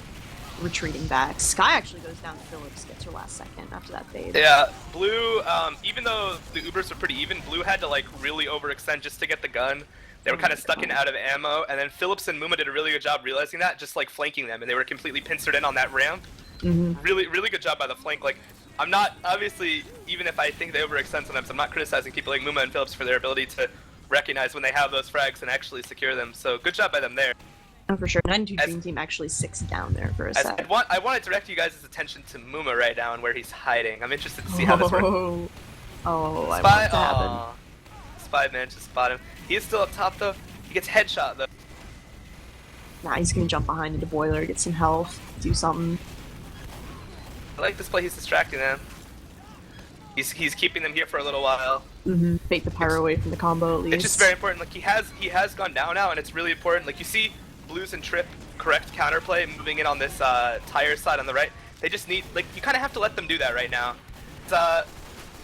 retreating back. Sky actually goes down to Phillips, gets her last second after that fade. Yeah, Blue, even though the Ubers were pretty even, Blue had to like really overextend just to get the gun. They were kind of stuck in out of ammo, and then Phillips and Muma did a really good job realizing that, just like flanking them, and they were completely pincered in on that ramp. Really, really good job by the flank. Like, I'm not, obviously, even if I think they overextend sometimes, I'm not criticizing people like Muma and Phillips for their ability to recognize when they have those frags and actually secure them, so good job by them there. Oh, for sure. 92 Dream Team actually 6 down there for a sec. I want to direct you guys' attention to Muma right now and where he's hiding. I'm interested to see how this works. Oh, I want it to happen. Spy managed to spot him. He is still up top though. He gets headshot though. Nah, he's gonna jump behind into Boiler, get some health, do something. I like this play. He's distracting them. He's keeping them here for a little while. Bait the pyro away from the combo at least. It's just very important. Like he has gone down now, and it's really important. Like you see, Blues and Trip correct counterplay moving in on this tire side on the right. They just need, like, you kind of have to let them do that right now.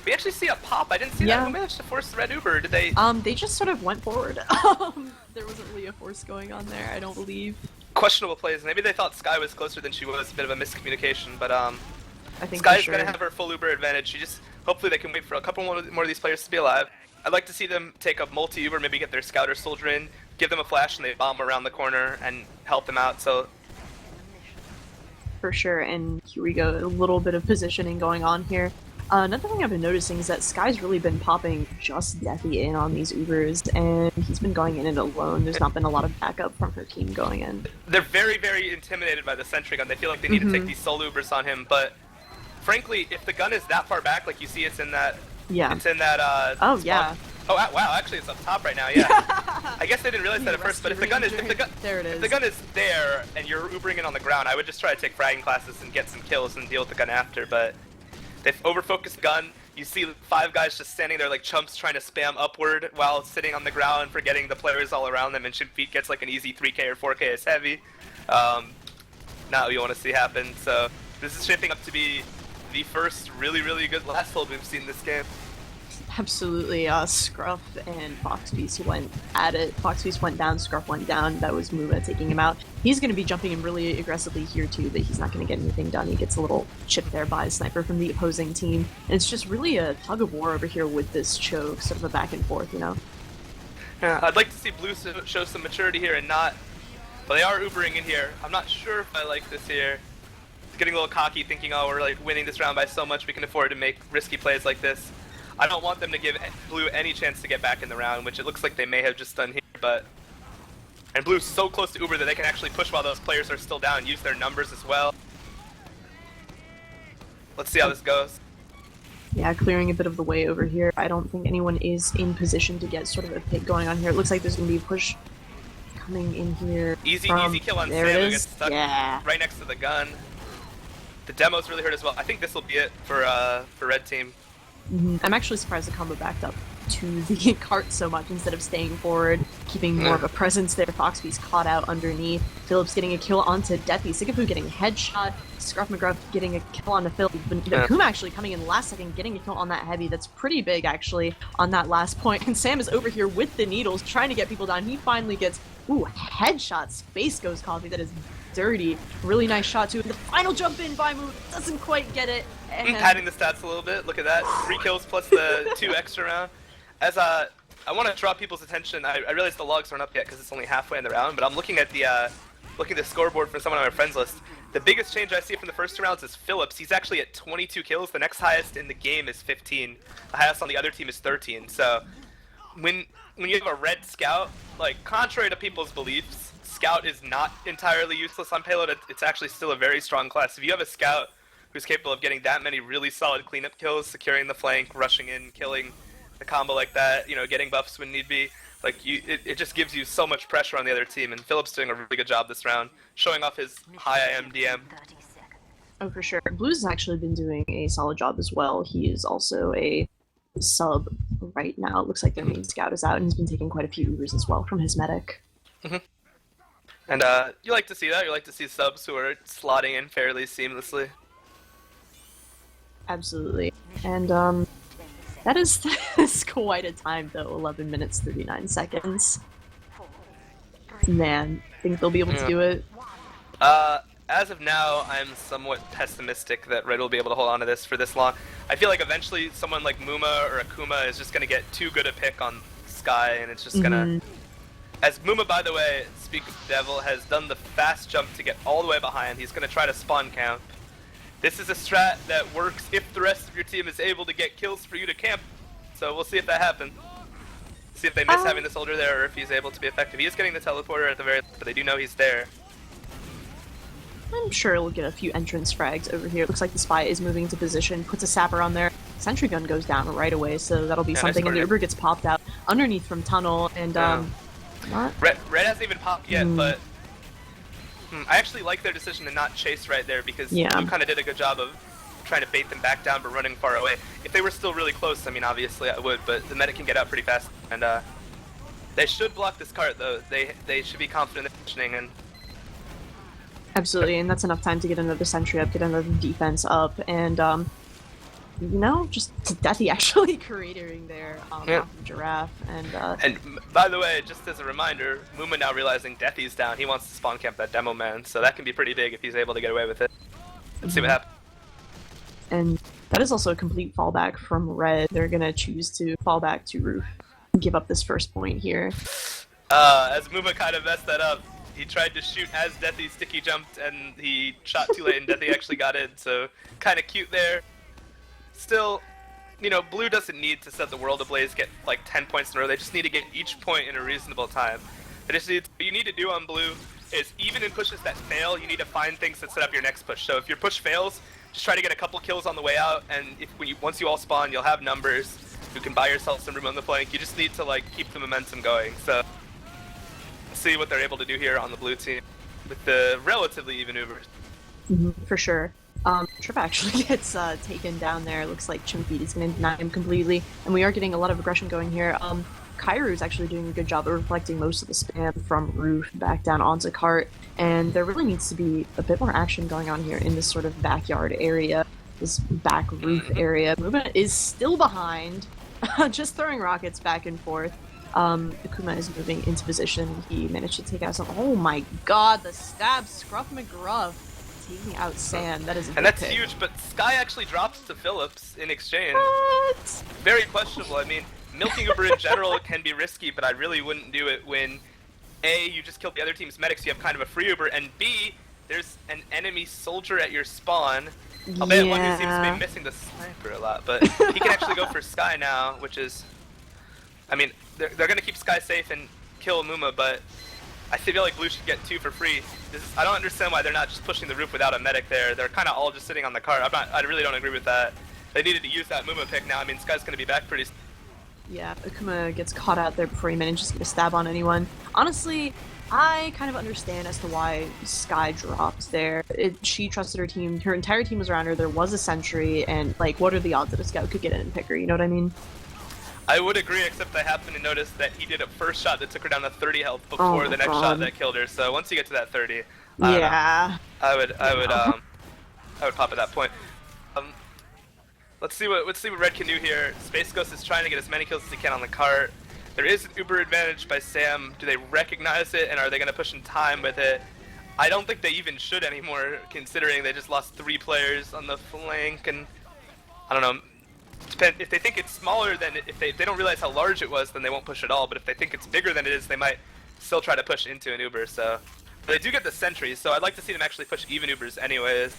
We actually see a pop. I didn't see that. Who managed to force the red Uber? Did they? They just sort of went forward. There wasn't really a force going on there, I don't believe. Questionable plays. Maybe they thought Sky was closer than she was. A bit of a miscommunication, but I think Sky's gonna have her full Uber advantage. She just, hopefully they can wait for a couple more of these players to be alive. I'd like to see them take a multi-Uber, maybe get their scout or soldier in, give them a flash, and they bomb around the corner and help them out. So for sure, and here we go, a little bit of positioning going on here. Another thing I've been noticing is that Sky's really been popping just Deathy in on these Ubers, and he's been going in it alone. There's not been a lot of backup from her team going in. They're very, very intimidated by the sentry gun. They feel like they need to take these solo Ubers on him, but frankly, if the gun is that far back, like you see it's in that... Yeah. It's in that, Oh, spawn. yeah. Oh, wow, actually it's up top right now, yeah. I guess I didn't realize that at first, but if the gun is... There it is. If the gun is there, and you're Ubering it on the ground, I would just try to take fragging classes and get some kills and deal with the gun after, but... They've over-focused the gun. You see 5 guys just standing there like chumps trying to spam upward while sitting on the ground, forgetting the players all around them, and Shinfeet gets like an easy 3K or 4K as heavy. Not what you want to see happen, so this is shaping up to be the first really, really good last hold we've seen this game. Absolutely, Scruff and Fox Beast went at it. Fox Beast went down, Scruff went down. That was Muma taking him out. He's going to be jumping in really aggressively here too, but he's not going to get anything done. He gets a little chipped there by a sniper from the opposing team. And it's just really a tug of war over here with this choke, sort of a back and forth, you know? Yeah, I'd like to see Blue show some maturity here and not... But they are Ubering in here. I'm not sure if I like this here. Getting a little cocky, thinking, oh, we're like winning this round by so much we can afford to make risky plays like this. I don't want them to give Blue any chance to get back in the round, which it looks like they may have just done here, but... And Blue's so close to Uber that they can actually push while those players are still down and use their numbers as well. Let's see how this goes. Yeah, clearing a bit of the way over here. I don't think anyone is in position to get sort of a pick going on here. It looks like there's going to be a push coming in here. Easy kill on there Sam, it who is. gets stuck Yeah. right next to the gun. The demo's really hurt as well. I think this will be it for Red Team. I'm actually surprised the combo backed up to the cart so much instead of staying forward, keeping more of a presence there. Foxby's caught out underneath. Phillips getting a kill onto Deathy. Sigafu getting a headshot. Scruff McGruff getting a kill onto Phil. Acoomuma actually coming in last second, getting a kill on that heavy. That's pretty big actually on that last point. And Sam is over here with the needles trying to get people down. He finally gets, headshot. Space Ghost Coffee. That is dirty. Really nice shot too. The final jump in by Move doesn't quite get it. And padding the stats a little bit. Look at that. 3 kills plus the 2 extra round. As I want to draw people's attention. I realize the logs aren't up yet because it's only halfway in the round, but I'm looking at the scoreboard for someone on my friends list. The biggest change I see from the first 2 rounds is Phillips. He's actually at 22 kills. The next highest in the game is 15. The highest on the other team is 13. So when you have a red scout, like contrary to people's beliefs, scout is not entirely useless on payload. It's actually still a very strong class. If you have a scout who's capable of getting that many really solid cleanup kills, securing the flank, rushing in, killing the combo like that, you know, getting buffs when need be, like it just gives you so much pressure on the other team. And Phillips doing a really good job this round, showing off his high IMDM. Oh, for sure. Blues has actually been doing a solid job as well. He is also a sub right now. It looks like their main scout is out, and he's been taking quite a few Ubers as well from his medic. And you like to see that. You like to see subs who are slotting in fairly seamlessly. Absolutely. And that is quite a time though. 11 minutes 39 seconds. Man, think they'll be able to do it? As of now, I'm somewhat pessimistic that Red will be able to hold on to this for this long. I feel like eventually someone like Muma or Acoomuma is just going to get too good a pick on Sky, and it's just going to... As Muma, by the way, speak of Devil, has done the fast jump to get all the way behind. He's going to try to spawn camp. This is a strat that works if the rest of your team is able to get kills for you to camp. So we'll see if that happens. See if they miss having the soldier there, or if he's able to be effective. He is getting the teleporter at the very, but they do know he's there. I'm sure we'll get a few entrance frags over here. Looks like the spy is moving into position, puts a sapper on there. Sentry gun goes down right away, so that'll be something. And the Uber gets popped out underneath from tunnel, and Red hasn't even popped yet, but I actually like their decision to not chase right there, because you kind of did a good job of trying to bait them back down but running far away. If they were still really close, I mean, obviously I would, but the medic can get out pretty fast, and they should block this cart though. They should be confident in the positioning, and absolutely, and that's enough time to get another sentry up, get another defense up, and you know, just Deathy actually creating there off of Giraffe, and by the way, just as a reminder, Muma now realizing Deathy's down, he wants to spawn camp that demo man, so that can be pretty big if he's able to get away with it. Let's see what happens. And that is also a complete fallback from Red. They're gonna choose to fall back to Roof and give up this first point here. As Muma kind of messed that up, he tried to shoot as Deathy sticky jumped, and he shot too late, and Deathy actually got in, so kind of cute there. Still, you know, Blue doesn't need to set the world ablaze, get like 10 points in a row. They just need to get each point in a reasonable time. What you need to do on Blue is, even in pushes that fail, you need to find things that set up your next push. So if your push fails, just try to get a couple kills on the way out, and once you all spawn, you'll have numbers. You can buy yourself some room on the flank. You just need to like keep the momentum going. So see what they're able to do here on the Blue team with the relatively even Ubers. For sure. Trip actually gets taken down there. Looks like Chimpy is going to deny him completely, and we are getting a lot of aggression going here. Kairu's actually doing a good job of reflecting most of the spam from Roof back down onto Cart, and there really needs to be a bit more action going on here in this sort of backyard area, this back roof area. Movement is still behind, just throwing rockets back and forth. Acoomuma is moving into position. He managed to take out some. Oh my god, the stab, Scruff McGruff. Taking out Sand, that is a and that's pick. huge, but Sky actually drops to Phillips in exchange. What? Very questionable. I mean, milking Uber in general can be risky, but I really wouldn't do it when A, you just killed the other team's medic, so you have kind of a free Uber, and B, there's an enemy soldier at your spawn. I'll bet one who seems to be missing the sniper a lot, but he can actually go for Sky now, which is, I mean, they're going to keep Sky safe and kill Muma, but I feel like Blue should get 2 for free. I don't understand why they're not just pushing the roof without a medic there. They're kind of all just sitting on the cart. I really don't agree with that. They needed to use that Muma pick now. I mean, Sky's going to be back pretty soon. Yeah, Acoomuma gets caught out there before he manages to get a stab on anyone. Honestly, I kind of understand as to why Sky dropped there. She trusted her team. Her entire team was around her. There was a sentry, and, like, what are the odds that a scout could get in and pick her? You know what I mean? I would agree, except I happen to notice that he did a first shot that took her down to 30 health before the next shot that killed her. So once you get to that 30, I would pop at that point. Let's see what Red can do here. Space Ghost is trying to get as many kills as he can on the cart. There is an Uber advantage by Sam. Do they recognize it, and are they going to push in time with it? I don't think they even should anymore, considering they just lost 3 players on the flank, and I don't know. If they think it's smaller than if they don't realize how large it was, then they won't push at all. But if they think it's bigger than it is, they might still try to push into an Uber. So They do get the sentries, so I'd like to see them actually push even Ubers anyways.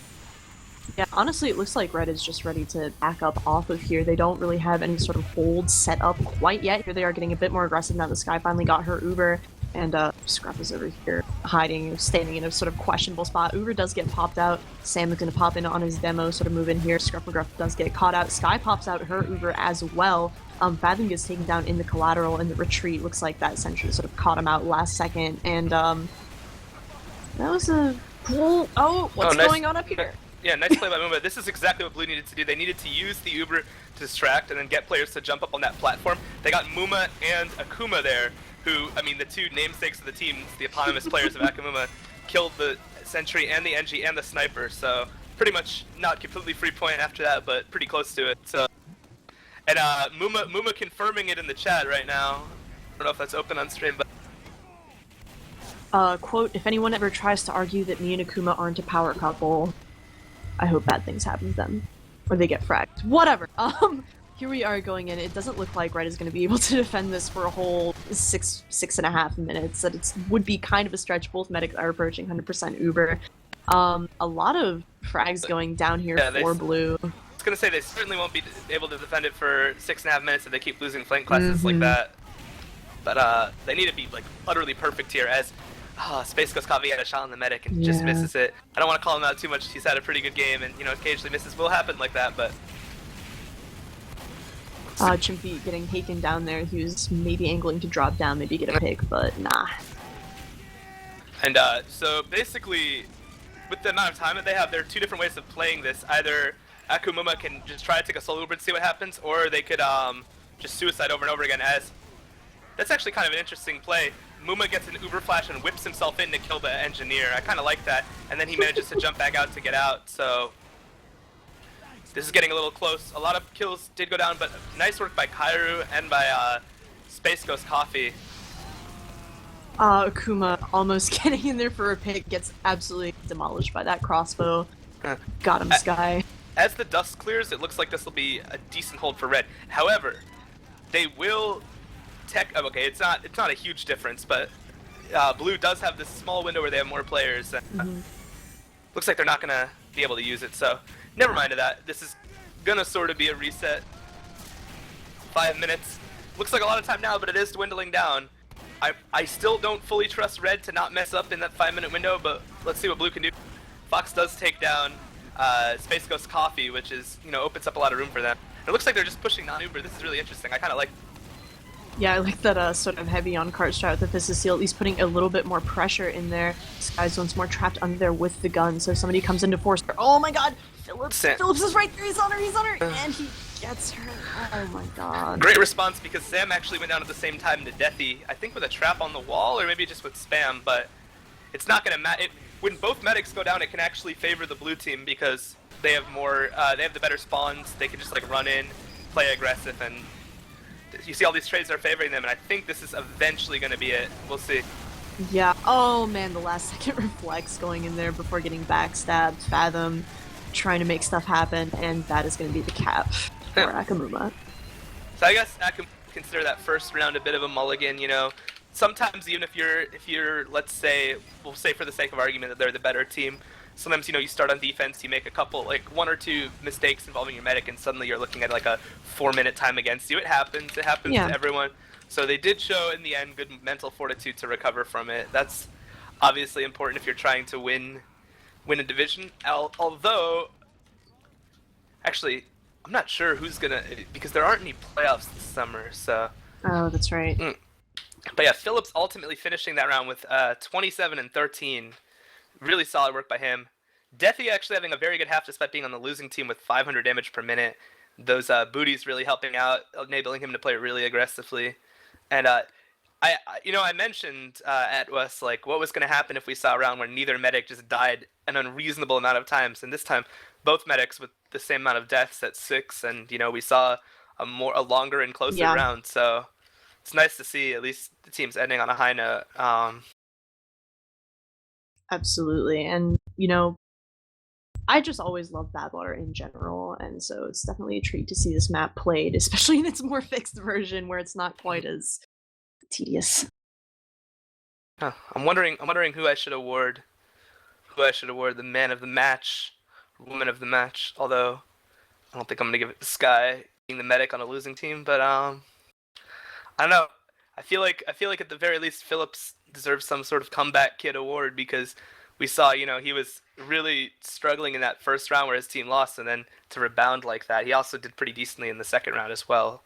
Yeah, honestly, it looks like Red is just ready to back up off of here. They don't really have any sort of hold set up quite yet. Here they are getting a bit more aggressive now. The Sky finally got her Uber, and Scruff is over here hiding, standing in a sort of questionable spot. Uber does get popped out. Sam is going to pop in on his demo, sort of move in here. Scruff McGruff does get caught out. Sky pops out her Uber as well. Fathom gets taken down in the collateral in the retreat. Looks like that sentry sort of caught him out last second, and that was a cool. Oh, what's going on up here? Yeah, nice play by Acoomuma. This is exactly what Blue needed to do. They needed to use the Uber to distract and then get players to jump up on that platform. They got Muma and Acoomuma there, who, I mean, the two namesakes of the team, the eponymous players of Acoomuma, killed the Sentry and the NG and the Sniper, so pretty much not completely free point after that, but pretty close to it. So, and Muma confirming it in the chat right now. I don't know if that's open on stream, but... Quote, if anyone ever tries to argue that me and Acoomuma aren't a power couple, I hope bad things happen to them. Or they get fracked. Whatever. Here we are going in. It doesn't look like Red is going to be able to defend this for a whole six and a half minutes. That it would be kind of a stretch. Both medics are approaching 100% Uber. A lot of frags going down here for Blue. I was going to say they certainly won't be able to defend it for 6.5 minutes if they keep losing flank classes like that. But they need to be like utterly perfect here as Space Ghost Coffee had a shot on the medic and just misses it. I don't want to call him out too much. He's had a pretty good game, and you know, occasionally misses will happen like that. But Chimpy getting taken down there. He was maybe angling to drop down, maybe get a pick, but nah. And so basically, with the amount of time that they have, there are two different ways of playing this. Either Acoomuma can just try to take a solo Uber and see what happens, or they could just suicide over and over again. As that's actually kind of an interesting play. Muma gets an Uber flash and whips himself in to kill the engineer. I kind of like that. And then he manages to jump back out to get out. So this is getting a little close. A lot of kills did go down, but nice work by Kairu and by Space Ghost Coffee. Acoomuma almost getting in there for a pick, gets absolutely demolished by that crossbow. Got him, Sky. As the dust clears, it looks like this will be a decent hold for Red. However, they will... okay, it's not a huge difference, but Blue does have this small window where they have more players. Looks like they're not gonna be able to use it, so never mind to that. This is gonna sort of be a reset. 5 minutes. Looks like a lot of time now, but it is dwindling down. I still don't fully trust Red to not mess up in that 5-minute window, but let's see what Blue can do. Fox does take down Space Ghost Coffee, which is, you know, opens up a lot of room for them. It looks like they're just pushing non-Uber. This is really interesting. I kind of like. Yeah, I like that sort of heavy on cart strat with the Fist of Steel, at least putting a little bit more pressure in there. Sky's once more trapped under there with the gun, so if somebody comes into force. Oh my god! Phillips is right there, he's on her, and he gets her. Oh my god. Great response, because Sam actually went down at the same time to Deathy, I think with a trap on the wall, or maybe just with spam, but it's not gonna matter. When both medics go down, it can actually favor the blue team, because they have more, they have the better spawns, they can just like run in, play aggressive, and you see all these trades are favoring them, and I think this is eventually going to be it. We'll see. Yeah. Oh man, the last second reflex going in there before getting backstabbed. Fathom trying to make stuff happen, and that is going to be the cap for Acoomuma. So I guess Acoomuma consider that first round a bit of a mulligan. You know, sometimes even if you're let's say, we'll say for the sake of argument that they're the better team. Sometimes, you know, you start on defense, you make a couple, like 1 or 2 mistakes involving your medic, and suddenly you're looking at like a 4-minute time against you. It happens to everyone. So they did show in the end good mental fortitude to recover from it. That's obviously important if you're trying to win a division. Although, actually, I'm not sure who's gonna, because there aren't any playoffs this summer. So. Oh, that's right. But yeah, Phillips ultimately finishing that round with 27 and 13. Really solid work by him. Deathy actually having a very good half despite being on the losing team with 500 damage per minute. Those booties really helping out, enabling him to play really aggressively. And I mentioned at West like what was going to happen if we saw a round where neither medic just died an unreasonable amount of times, and this time both medics with the same amount of deaths at 6, and you know we saw a longer and closer round. So it's nice to see at least the teams ending on a high note. Absolutely, and you know, I just always love Badwater in general, and so it's definitely a treat to see this map played, especially in its more fixed version where it's not quite as tedious. Huh. I'm wondering who I should award the man of the match, woman of the match. Although I don't think I'm gonna give it to Sky being the medic on a losing team, but I don't know. I feel like at the very least Phillips deserves some sort of comeback kid award because we saw, he was really struggling in that first round where his team lost, and then to rebound like that, he also did pretty decently in the second round as well.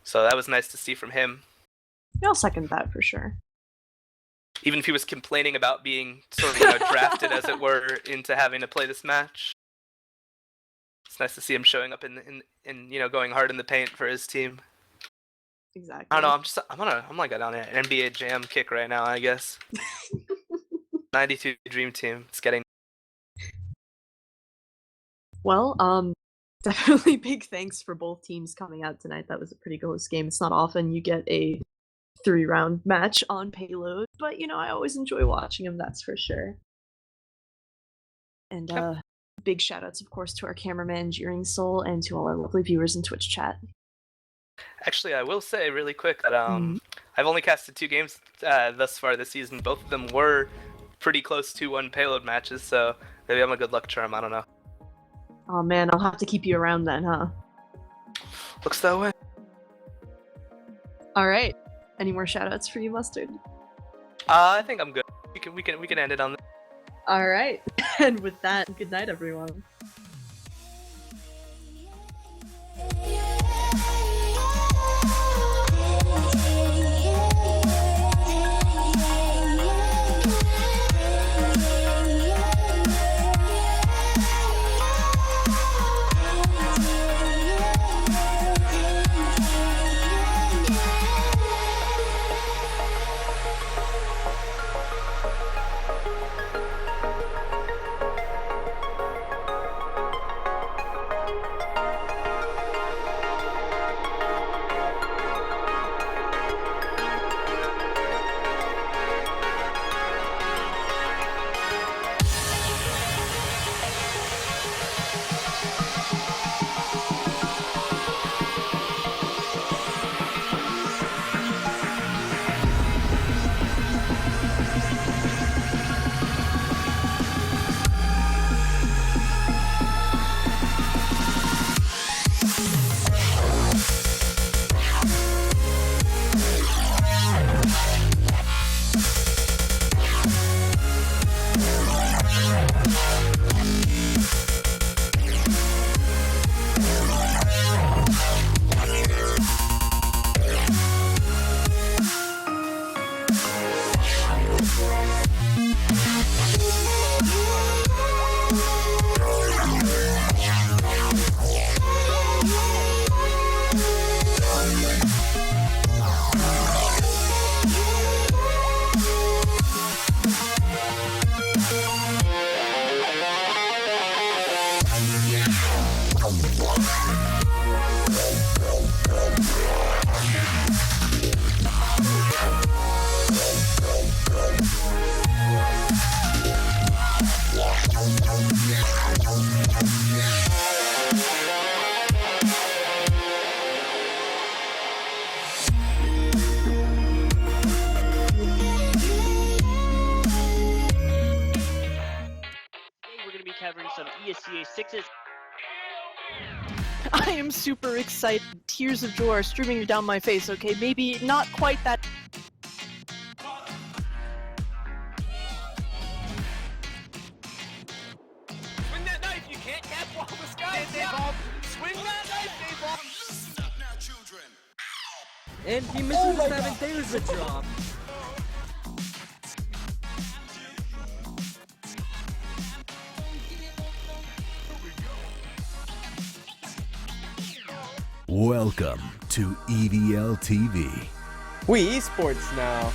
So that was nice to see from him. I'll second that for sure. Even if he was complaining about being sort of drafted, as it were, into having to play this match. It's nice to see him showing up in going hard in the paint for his team. Exactly. I don't know. I'm like on an NBA Jam kick right now, I guess. 92 Dream Team. It's getting. Well, definitely big thanks for both teams coming out tonight. That was a pretty close game. It's not often you get a 3-round match on Payload, but I always enjoy watching them, that's for sure. And big shout outs, of course, to our cameraman, Jeering Soul, and to all our lovely viewers in Twitch chat. Actually, I will say really quick that I've only casted 2 games thus far this season. Both of them were pretty close to 1 Payload matches, so maybe I'm a good luck charm. I don't know. Oh man, I'll have to keep you around then, huh? Looks that way. All right. Any more shout outs for you, Mustard? I think I'm good. We can end it on this. All right. And with that, good night, everyone. Covering some ESCA 6s. I am super excited. Tears of joy are streaming down my face, okay? Maybe not quite that. Swing that knife, you can't catch while the sky is up. Swing that knife, Dave. And he misses the 7th. There's a drop. Welcome to EVLTV. We esports now.